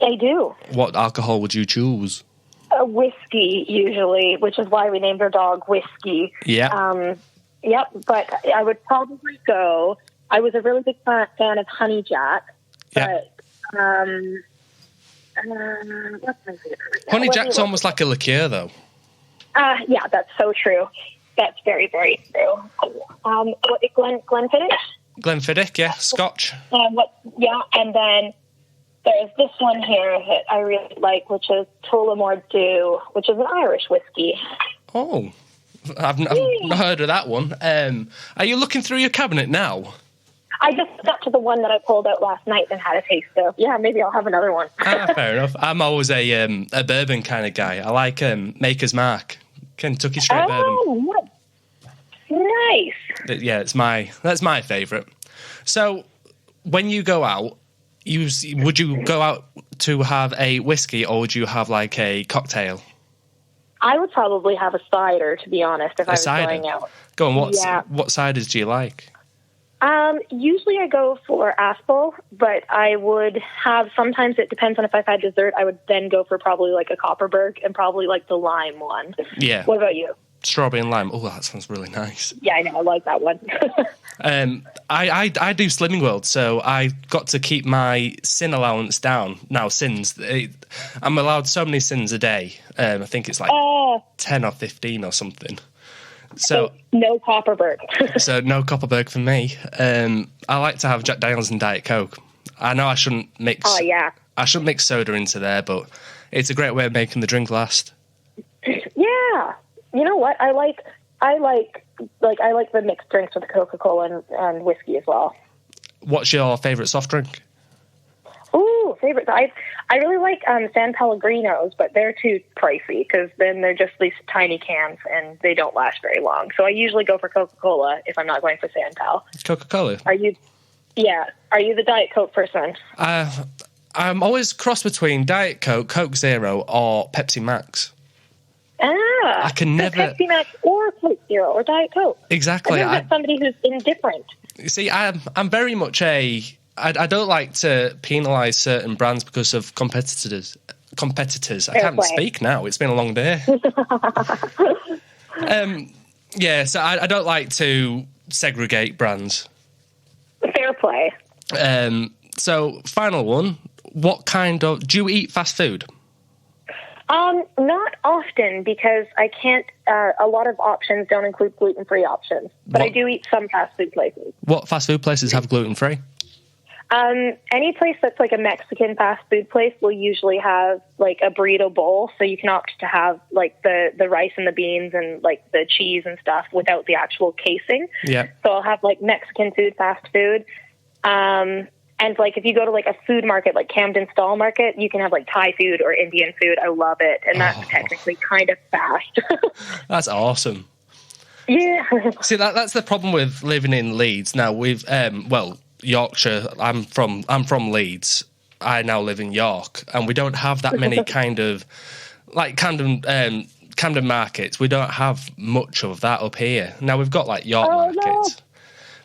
C: They do.
B: What alcohol would you choose?
C: A whiskey, usually, which is why we named our dog Whiskey.
B: Yeah.
C: Yep, but I would probably go. I was a really big fan of Honey Jack, but what's my favorite?
B: Honey Jack's almost like a liqueur, though.
C: Yeah, that's so true. That's very, very true. Glenfiddich?
B: Glenfiddich, yeah, Scotch.
C: And then there's this one here that I really like, which is Tullamore Dew, which is an Irish whiskey.
B: Oh, I've not heard of that one. Are you looking through your cabinet now?
C: I just got to the one that I pulled out last night and had a taste of. Yeah, maybe I'll have another one.
B: Fair enough. I'm always a bourbon kind of guy. I like Maker's Mark, Kentucky Straight Bourbon.
C: Nice.
B: Yeah, that's my favourite. So, when you go out, would you go out to have a whiskey or would you have like a cocktail?
C: I would probably have a cider, to be honest, if I was going out.
B: Go on, what ciders do you like?
C: Usually I go for Aspel, but I would have, sometimes it depends on if I've had dessert, I would then go for probably like a Copperberg and probably like the lime one.
B: Yeah.
C: What about you?
B: Strawberry and lime. Oh, that sounds really nice.
C: Yeah, I know. I like that one.
B: I do Slimming World, so I got to keep my sin allowance down. Now, I'm allowed so many sins a day. I think it's like 10 or 15 or something. So
C: no Copperberg.
B: So no Copperberg for me. I like to have Jack Daniels and Diet Coke. I know I shouldn't mix.
C: Oh yeah.
B: I shouldn't mix soda into there, but it's a great way of making the drink last.
C: Yeah. You know what? I like the mixed drinks with Coca-Cola and whiskey as well.
B: What's your favourite soft drink?
C: Ooh, favorite. I really like San Pellegrinos, but they're too pricey because then they're just these tiny cans and they don't last very long. So I usually go for Coca-Cola if I'm not going for San Pel.
B: Coca-Cola?
C: Are you the Diet Coke person?
B: I'm always cross between Diet Coke, Coke Zero, or Pepsi Max. I can never...
C: Pepsi Max or Coke Zero or Diet Coke.
B: Exactly.
C: I'm somebody who's indifferent.
B: See, I'm very much I don't like to penalise certain brands because of competitors. I can't speak now. It's been a long day. So I don't like to segregate brands.
C: Fair play.
B: So, final one. Do you eat fast food?
C: Not often because I can't, a lot of options don't include gluten-free options, but I do eat some fast food places.
B: What fast food places have gluten-free?
C: Any place that's like a Mexican fast food place will usually have like a burrito bowl, so you can opt to have like the rice and the beans and like the cheese and stuff without the actual casing.
B: Yeah.
C: So I'll have like Mexican food, fast food. And like if you go to like a food market like Camden Stall Market, you can have like Thai food or Indian food. I love it. And that's technically kind of fast.
B: That's awesome.
C: Yeah.
B: See, that's the problem with living in Leeds. Now we've Yorkshire. I'm from Leeds. I now live in York, and we don't have that many kind of like Camden markets. We don't have much of that up here. Now we've got like York markets,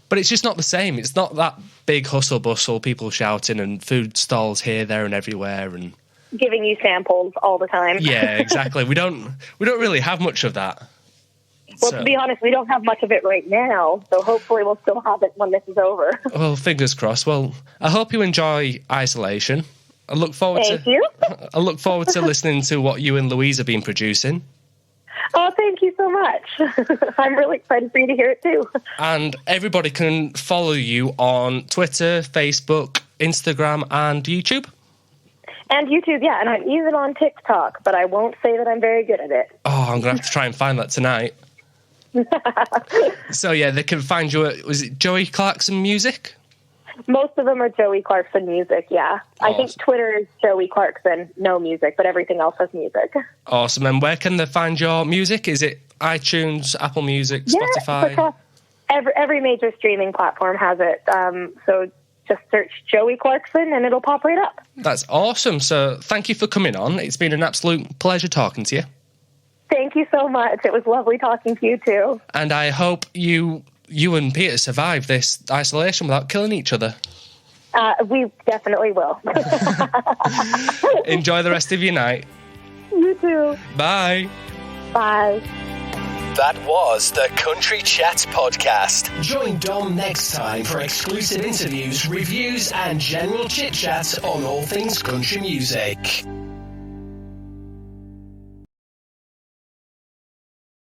B: but it's just not the same. It's not that big hustle bustle, people shouting, and food stalls here, there, and everywhere, and
C: giving you samples all the time.
B: Yeah, exactly. We don't really have much of that.
C: Well, to be honest, we don't have much of it right now, so hopefully we'll still have it when this is over.
B: Well, fingers crossed. Well, I hope you enjoy isolation. I look forward to listening to what you and Louise have been producing.
C: Oh, thank you so much. I'm really excited for you to hear it too.
B: And everybody can follow you on Twitter, Facebook, Instagram, and YouTube. And
C: YouTube, yeah. And I'm even on TikTok, but I won't say that I'm very good at it.
B: Oh, I'm going to have to try and find that tonight. So, yeah, they can find you at, was it Joey Clarkson Music?
C: Most of them are Joey Clarkson Music, yeah. Awesome. I think Twitter is Joey Clarkson, no music, but everything else has music.
B: Awesome. And where can they find your music? Is it iTunes, Apple Music, Spotify?
C: Yeah, every major streaming platform has it. So just search Joey Clarkson and it'll pop right up. That's
B: awesome. So thank you for coming on. It's been an absolute pleasure talking to you.
C: Thank you so much. It was lovely talking to you too.
B: And I hope you and Peter survive this isolation without killing each other.
C: We definitely will.
B: Enjoy the rest of your night.
C: You too.
B: Bye.
C: Bye.
A: That was the Country Chat Podcast. Join Dom next time for exclusive interviews, reviews, and general chit-chat on all things country music.